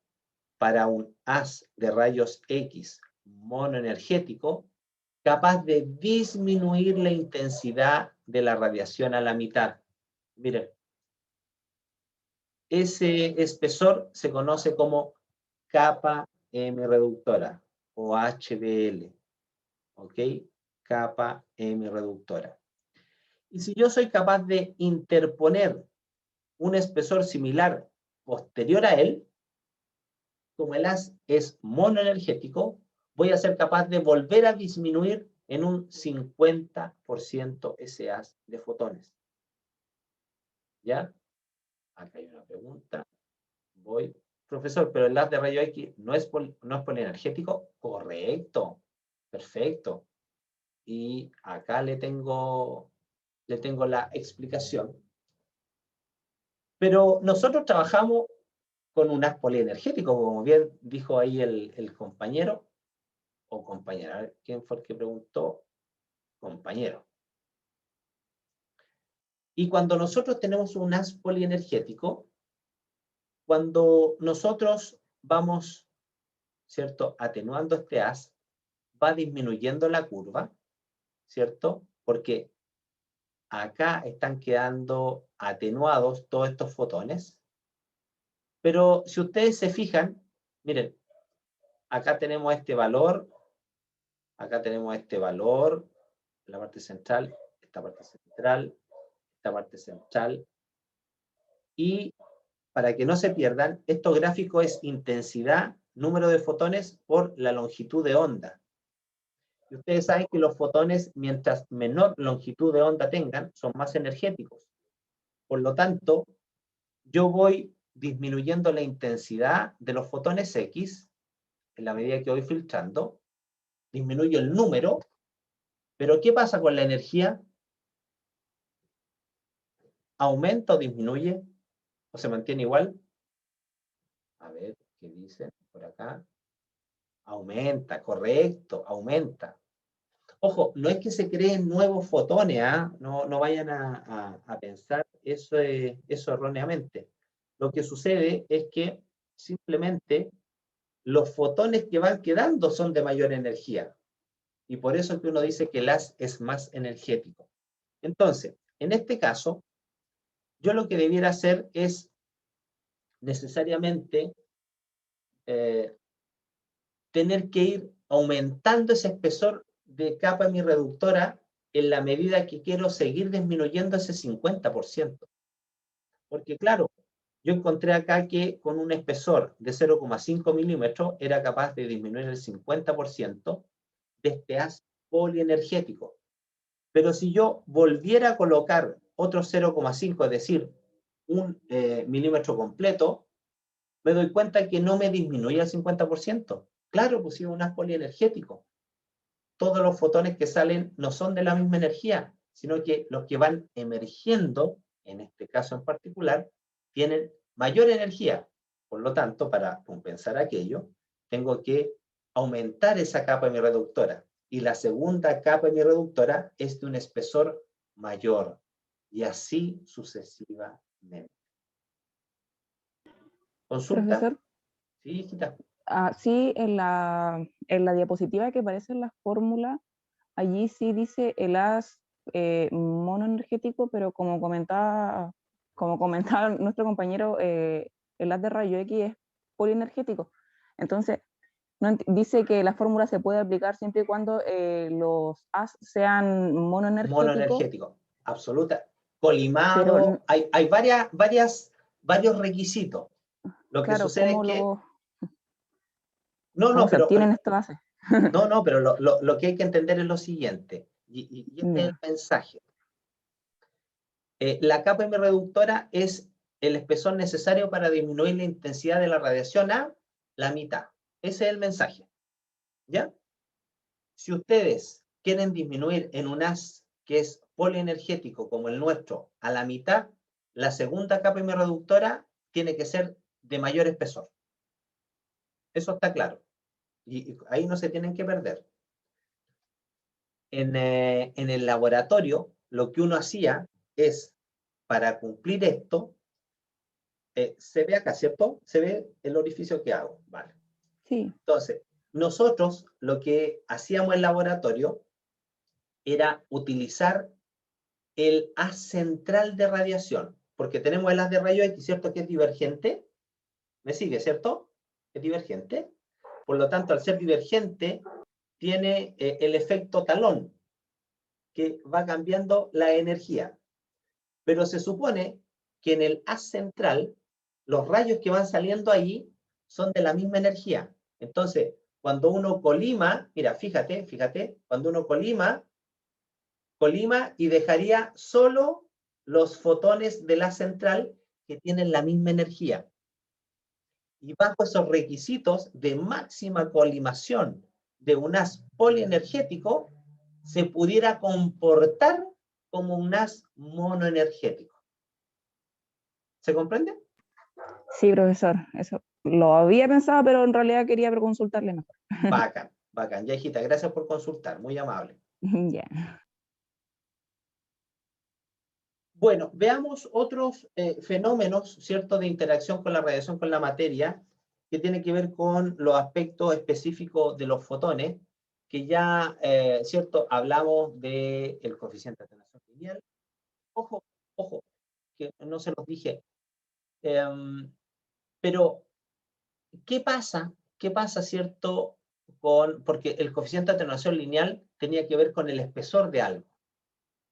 para un haz de rayos X monoenergético capaz de disminuir la intensidad de la radiación a la mitad. Miren, ese espesor se conoce como capa M reductora o HBL, ¿ok? Capa M reductora. Y si yo soy capaz de interponer un espesor similar posterior a él, como el haz es monoenergético, voy a ser capaz de volver a disminuir en un 50% ese haz de fotones. ¿Ya? Acá hay una pregunta. Voy. Profesor, pero el haz de rayo X no es polienergético. Correcto. Perfecto. Y acá le tengo la explicación. Pero nosotros trabajamos con un haz polienergético, como bien dijo ahí el compañero o compañera. ¿Quién fue el que preguntó? Compañero. Y cuando nosotros tenemos un haz polienergético, cuando nosotros vamos, ¿cierto?, atenuando este haz, va disminuyendo la curva, ¿cierto? Porque acá están quedando atenuados todos estos fotones. Pero si ustedes se fijan, miren, acá tenemos este valor, acá tenemos este valor, la parte central, esta parte central, esta parte central, Y para que no se pierdan, estos gráficos es intensidad, número de fotones por la longitud de onda. Y ustedes saben que los fotones, mientras menor longitud de onda tengan, son más energéticos. Por lo tanto, yo voy disminuyendo la intensidad de los fotones X en la medida que voy filtrando, disminuyo el número, pero ¿qué pasa con la energía? ¿Aumenta o disminuye? ¿O se mantiene igual? A ver, ¿qué dicen por acá? Aumenta, correcto, aumenta. Ojo, no es que se creen nuevos fotones, ¿ah? No vayan a pensar eso erróneamente. Lo que sucede es que simplemente los fotones que van quedando son de mayor energía. Y por eso es que uno dice que el haz es más energético. Entonces, en este caso, yo lo que debiera hacer es necesariamente tener que ir aumentando ese espesor de capa mi reductora en la medida que quiero seguir disminuyendo ese 50%. Porque claro, yo encontré acá que con un espesor de 0,5 milímetros era capaz de disminuir el 50% de este haz polienergético. Pero si yo volviera a colocar otro 0,5, es decir, un milímetro completo, me doy cuenta que no me disminuye el 50%. Claro, pues sí, un haz polienergético. Todos los fotones que salen no son de la misma energía, sino que los que van emergiendo, en este caso en particular, tienen mayor energía. Por lo tanto, para compensar aquello, tengo que aumentar esa capa de mi reductora. Y la segunda capa de mi reductora es de un espesor mayor. Y así sucesivamente. ¿Consulta? Profesor, Sí, hijita. sí, en la diapositiva que aparece en la fórmula, allí sí dice el haz monoenergético, pero como comentaba nuestro compañero, el haz de rayo X es polienergético. Entonces, dice que la fórmula se puede aplicar siempre y cuando los haz sean monoenergéticos. Monoenergético, absoluta. Colimado, pero, hay varios requisitos. Lo que claro, sucede es que... ¿cómo se obtienen estos haces? No, pero lo que hay que entender es lo siguiente, y este es el mensaje. La capa M reductora es el espesor necesario para disminuir la intensidad de la radiación a la mitad. Ese es el mensaje. ¿Ya? Si ustedes quieren disminuir en un haz que es polienergético como el nuestro a la mitad, la segunda capa M reductora tiene que ser de mayor espesor. Eso está claro. Y ahí no se tienen que perder. En el laboratorio, lo que uno hacía es, para cumplir esto, se ve acá, ¿cierto? Se ve el orificio que hago, ¿vale? Sí. Entonces, nosotros lo que hacíamos en laboratorio era utilizar el haz central de radiación, porque tenemos el haz de rayo X, ¿cierto? Que es divergente. ¿Me sigue, cierto? Es divergente. Por lo tanto, al ser divergente, tiene el efecto talón, que va cambiando la energía. Pero se supone que en el haz central, los rayos que van saliendo ahí son de la misma energía. Entonces, cuando uno colima, mira, fíjate, cuando uno colima y dejaría solo los fotones del haz central que tienen la misma energía. Y bajo esos requisitos de máxima colimación de un haz polienergético, se pudiera comportar como un haz monoenergético. ¿Se comprende? Sí, profesor. Eso lo había pensado, pero en realidad quería consultarle mejor. Bacán, bacán. Ya, hijita, gracias por consultar. Muy amable. Ya. Bueno, veamos otros fenómenos, ¿cierto?, de interacción con la radiación con la materia, que tiene que ver con los aspectos específicos de los fotones, que ya, ¿cierto?, hablamos del coeficiente de atenuación lineal. Ojo, que no se los dije. Pero, ¿qué pasa, ¿cierto?, porque el coeficiente de atenuación lineal tenía que ver con el espesor de algo.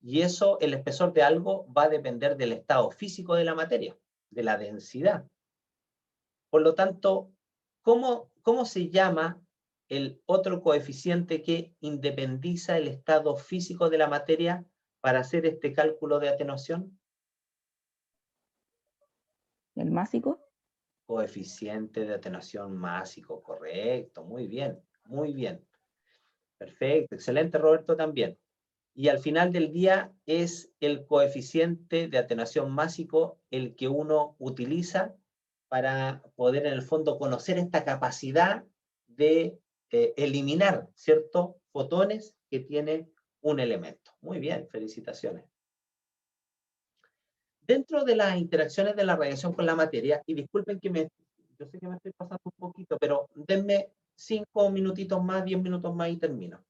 Y eso, el espesor de algo, va a depender del estado físico de la materia, de la densidad. Por lo tanto, ¿cómo se llama el otro coeficiente que independiza el estado físico de la materia para hacer este cálculo de atenuación? ¿El másico? Coeficiente de atenuación másico, correcto, muy bien, muy bien. Perfecto, excelente Roberto también. Y al final del día es el coeficiente de atenuación másico el que uno utiliza para poder en el fondo conocer esta capacidad de eliminar, ¿cierto?, fotones que tiene un elemento. Muy bien, felicitaciones. Dentro de las interacciones de la radiación con la materia, y disculpen que yo sé que me estoy pasando un poquito, pero denme 5 minutitos más, 10 minutos más y termino.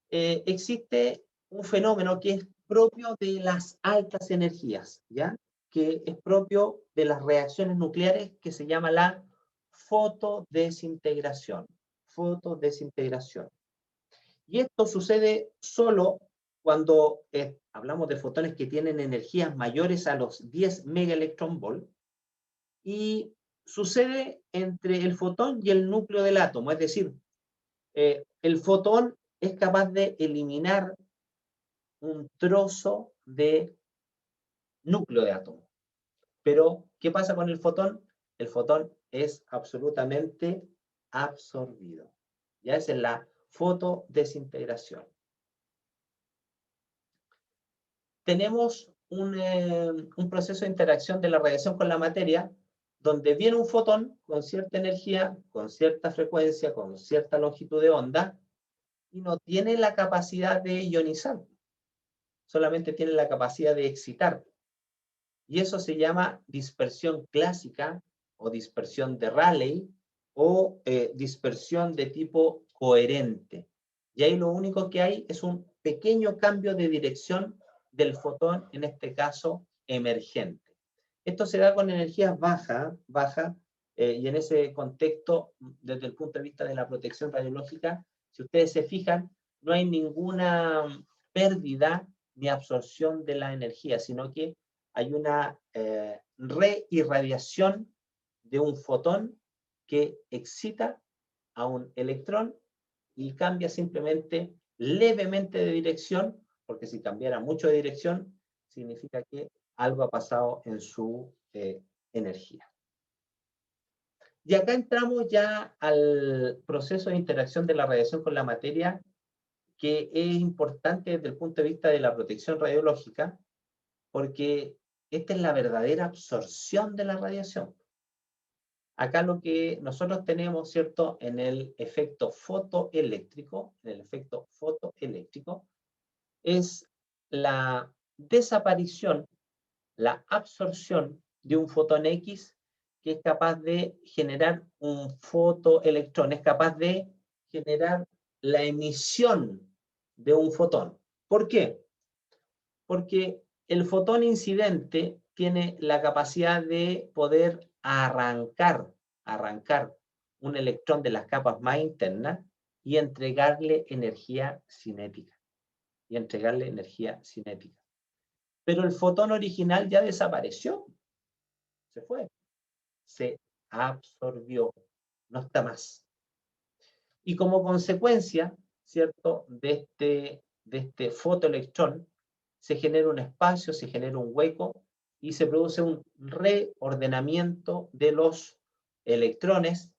Existe un fenómeno que es propio de las altas energías, ¿ya? Que es propio de las reacciones nucleares, que se llama la fotodesintegración. Fotodesintegración. Y esto sucede solo cuando hablamos de fotones que tienen energías mayores a los 10 megaelectronvolt, y sucede entre el fotón y el núcleo del átomo, es decir, el fotón es capaz de eliminar un trozo de núcleo de átomo. Pero, ¿qué pasa con el fotón? El fotón es absolutamente absorbido. Ya esa es la fotodesintegración. Tenemos un proceso de interacción de la radiación con la materia, donde viene un fotón con cierta energía, con cierta frecuencia, con cierta longitud de onda, y no tiene la capacidad de ionizar, solamente tiene la capacidad de excitar. Y eso se llama dispersión clásica, o dispersión de Rayleigh, o dispersión de tipo coherente. Y ahí lo único que hay es un pequeño cambio de dirección del fotón, en este caso emergente. Esto se da con energías bajas, y en ese contexto, desde el punto de vista de la protección radiológica, si ustedes se fijan, no hay ninguna pérdida ni absorción de la energía, sino que hay una reirradiación de un fotón que excita a un electrón y cambia simplemente levemente de dirección, porque si cambiara mucho de dirección, significa que algo ha pasado en su energía. Y acá entramos ya al proceso de interacción de la radiación con la materia, que es importante desde el punto de vista de la protección radiológica, porque esta es la verdadera absorción de la radiación. Acá lo que nosotros tenemos, ¿cierto?, en el efecto fotoeléctrico, es la desaparición, la absorción de un fotón X que es capaz de generar un fotoelectrón, es capaz de generar la emisión de un fotón. ¿Por qué? Porque el fotón incidente tiene la capacidad de poder arrancar un electrón de las capas más internas y entregarle energía cinética. Pero el fotón original ya desapareció. Se fue. Se absorbió. No está más. Y como consecuencia, ¿cierto?, de este fotoelectrón, se genera un espacio, se genera un hueco y se produce un reordenamiento de los electrones,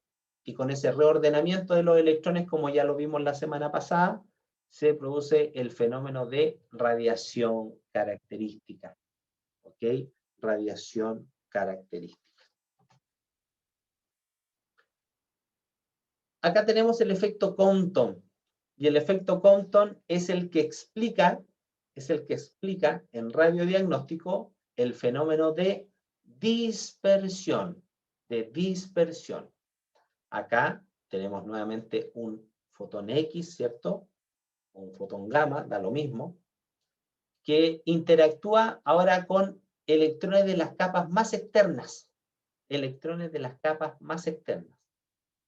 y con ese reordenamiento de los electrones, como ya lo vimos la semana pasada, se produce el fenómeno de radiación característica. ¿Ok? Radiación característica. Acá tenemos el efecto Compton, y el efecto Compton es el que explica en radiodiagnóstico el fenómeno de dispersión. Acá tenemos nuevamente un fotón X, ¿cierto? Un fotón gamma, da lo mismo, que interactúa ahora con electrones de las capas más externas.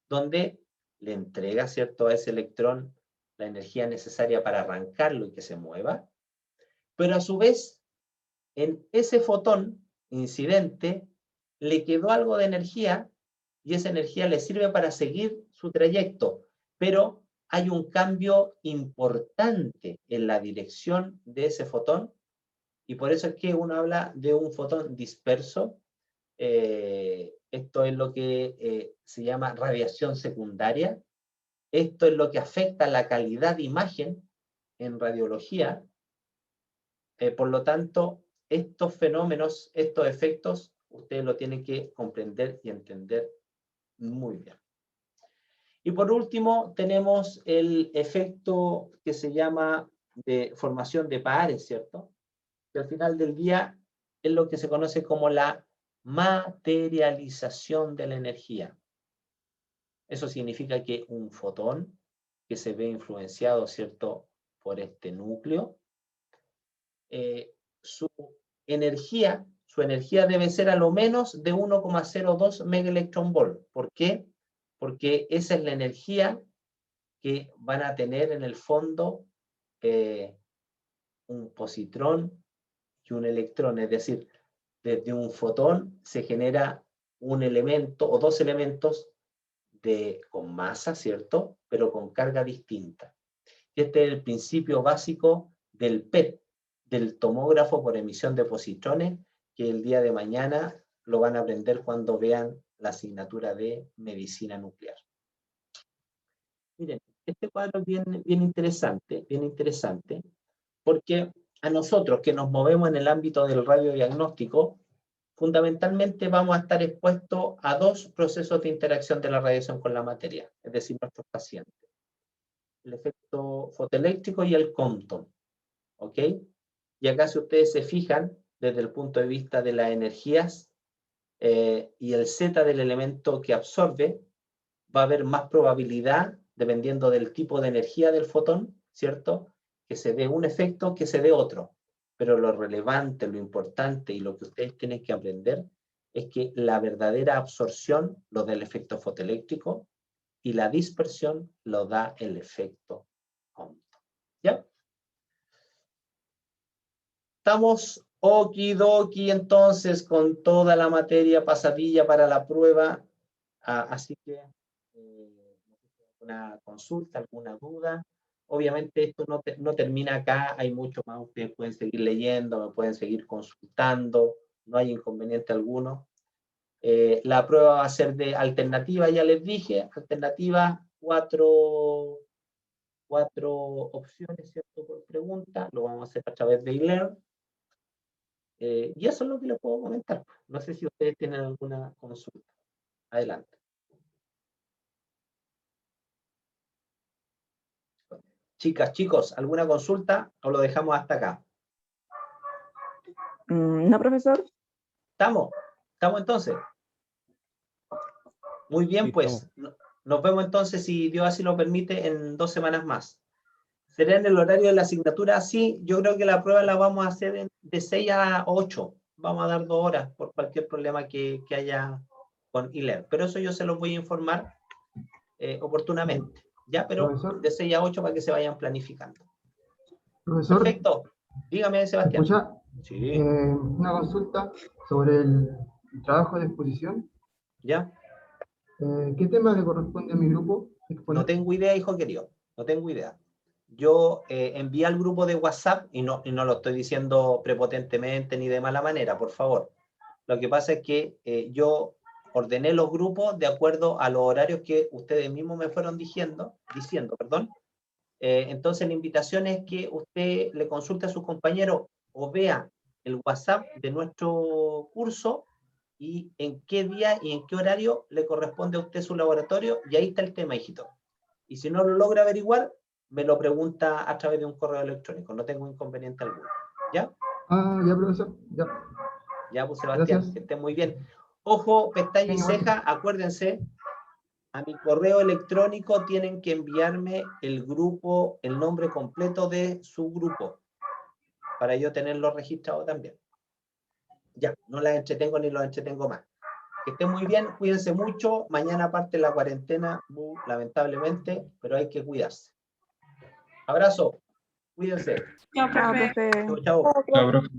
Donde le entrega, ¿cierto?, a ese electrón la energía necesaria para arrancarlo y que se mueva. Pero a su vez, en ese fotón incidente, le quedó algo de energía y esa energía le sirve para seguir su trayecto, pero hay un cambio importante en la dirección de ese fotón y por eso es que uno habla de un fotón disperso. Esto es lo que se llama radiación secundaria. Esto es lo que afecta la calidad de imagen en radiología. Por lo tanto, estos fenómenos, estos efectos, ustedes lo tienen que comprender y entender muy bien. Y por último, tenemos el efecto que se llama de formación de pares, ¿cierto? Que al final del día es lo que se conoce como la materialización de la energía. Eso significa que un fotón que se ve influenciado, ¿cierto?, por este núcleo, su energía debe ser a lo menos de 1,02 megaelectronvolt. ¿Por qué? Porque esa es la energía que van a tener en el fondo un positrón y un electrón. Es decir, desde un fotón se genera un elemento o dos elementos con masa, ¿cierto?, pero con carga distinta. Este es el principio básico del PET, del tomógrafo por emisión de positrones, que el día de mañana lo van a aprender cuando vean la asignatura de medicina nuclear. Miren, este cuadro es bien interesante, porque a nosotros que nos movemos en el ámbito del radiodiagnóstico, fundamentalmente vamos a estar expuestos a dos procesos de interacción de la radiación con la materia, es decir, nuestros pacientes. El efecto fotoeléctrico y el Compton, ¿ok? Y acá si ustedes se fijan, desde el punto de vista de las energías y el Z del elemento que absorbe, va a haber más probabilidad, dependiendo del tipo de energía del fotón, ¿cierto?, que se dé un efecto que se dé otro. Pero lo relevante, lo importante y lo que ustedes tienen que aprender es que la verdadera absorción lo da el efecto fotoeléctrico y la dispersión lo da el efecto Compton. ¿Ya? Estamos okidoki entonces con toda la materia pasadilla para la prueba. Así que alguna consulta, alguna duda. Obviamente esto no termina acá, hay mucho más, ustedes pueden seguir leyendo, me pueden seguir consultando, no hay inconveniente alguno. La prueba va a ser de alternativa, ya les dije, alternativa, cuatro opciones, ¿cierto?, por pregunta, lo vamos a hacer a través de eLearn. Y eso es lo que les puedo comentar. No sé si ustedes tienen alguna consulta. Adelante. Chicas, chicos, ¿alguna consulta o lo dejamos hasta acá? No, profesor. ¿Estamos? ¿Estamos entonces? Muy bien, Sí, pues nos vemos entonces, si Dios así lo permite, en 2 semanas más. ¿Será en el horario de la asignatura? Sí, yo creo que la prueba la vamos a hacer de 6 a 8. Vamos a dar 2 horas por cualquier problema que haya con eLearn. Pero eso yo se los voy a informar oportunamente. ¿Ya? Pero Profesor, de 6 a 8 para que se vayan planificando. profesor, Perfecto. Dígame, Sebastián. ¿escucha? Sí. Una consulta sobre el trabajo de exposición. ¿Ya? ¿Qué tema le corresponde a mi grupo exponer? No tengo idea, hijo querido. No tengo idea. Yo envié al grupo de WhatsApp, y no lo estoy diciendo prepotentemente ni de mala manera, por favor. Lo que pasa es que yo ordené los grupos de acuerdo a los horarios que ustedes mismos me fueron diciendo, perdón. Entonces la invitación es que usted le consulte a sus compañeros o vea el WhatsApp de nuestro curso y en qué día y en qué horario le corresponde a usted su laboratorio, y ahí está el tema, hijito. Y si no lo logra averiguar, me lo pregunta a través de un correo electrónico, no tengo inconveniente alguno. ¿Ya? Ah, ya, profesor, ya. Ya, pues Sebastián, Gracias. que esté muy bien. Ojo, pestaña y ceja, acuérdense, a mi correo electrónico tienen que enviarme el grupo, el nombre completo de su grupo, para yo tenerlo registrado también. Ya, no las entretengo ni los entretengo más. Que estén muy bien, cuídense mucho. Mañana parte la cuarentena, lamentablemente, pero hay que cuidarse. Abrazo, cuídense. Chao, profe. Chao, chao. Chao, profe.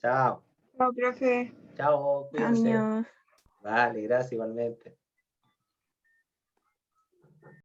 Chao. Chao, profe. Chao, cuídense. Adiós. Vale, gracias igualmente.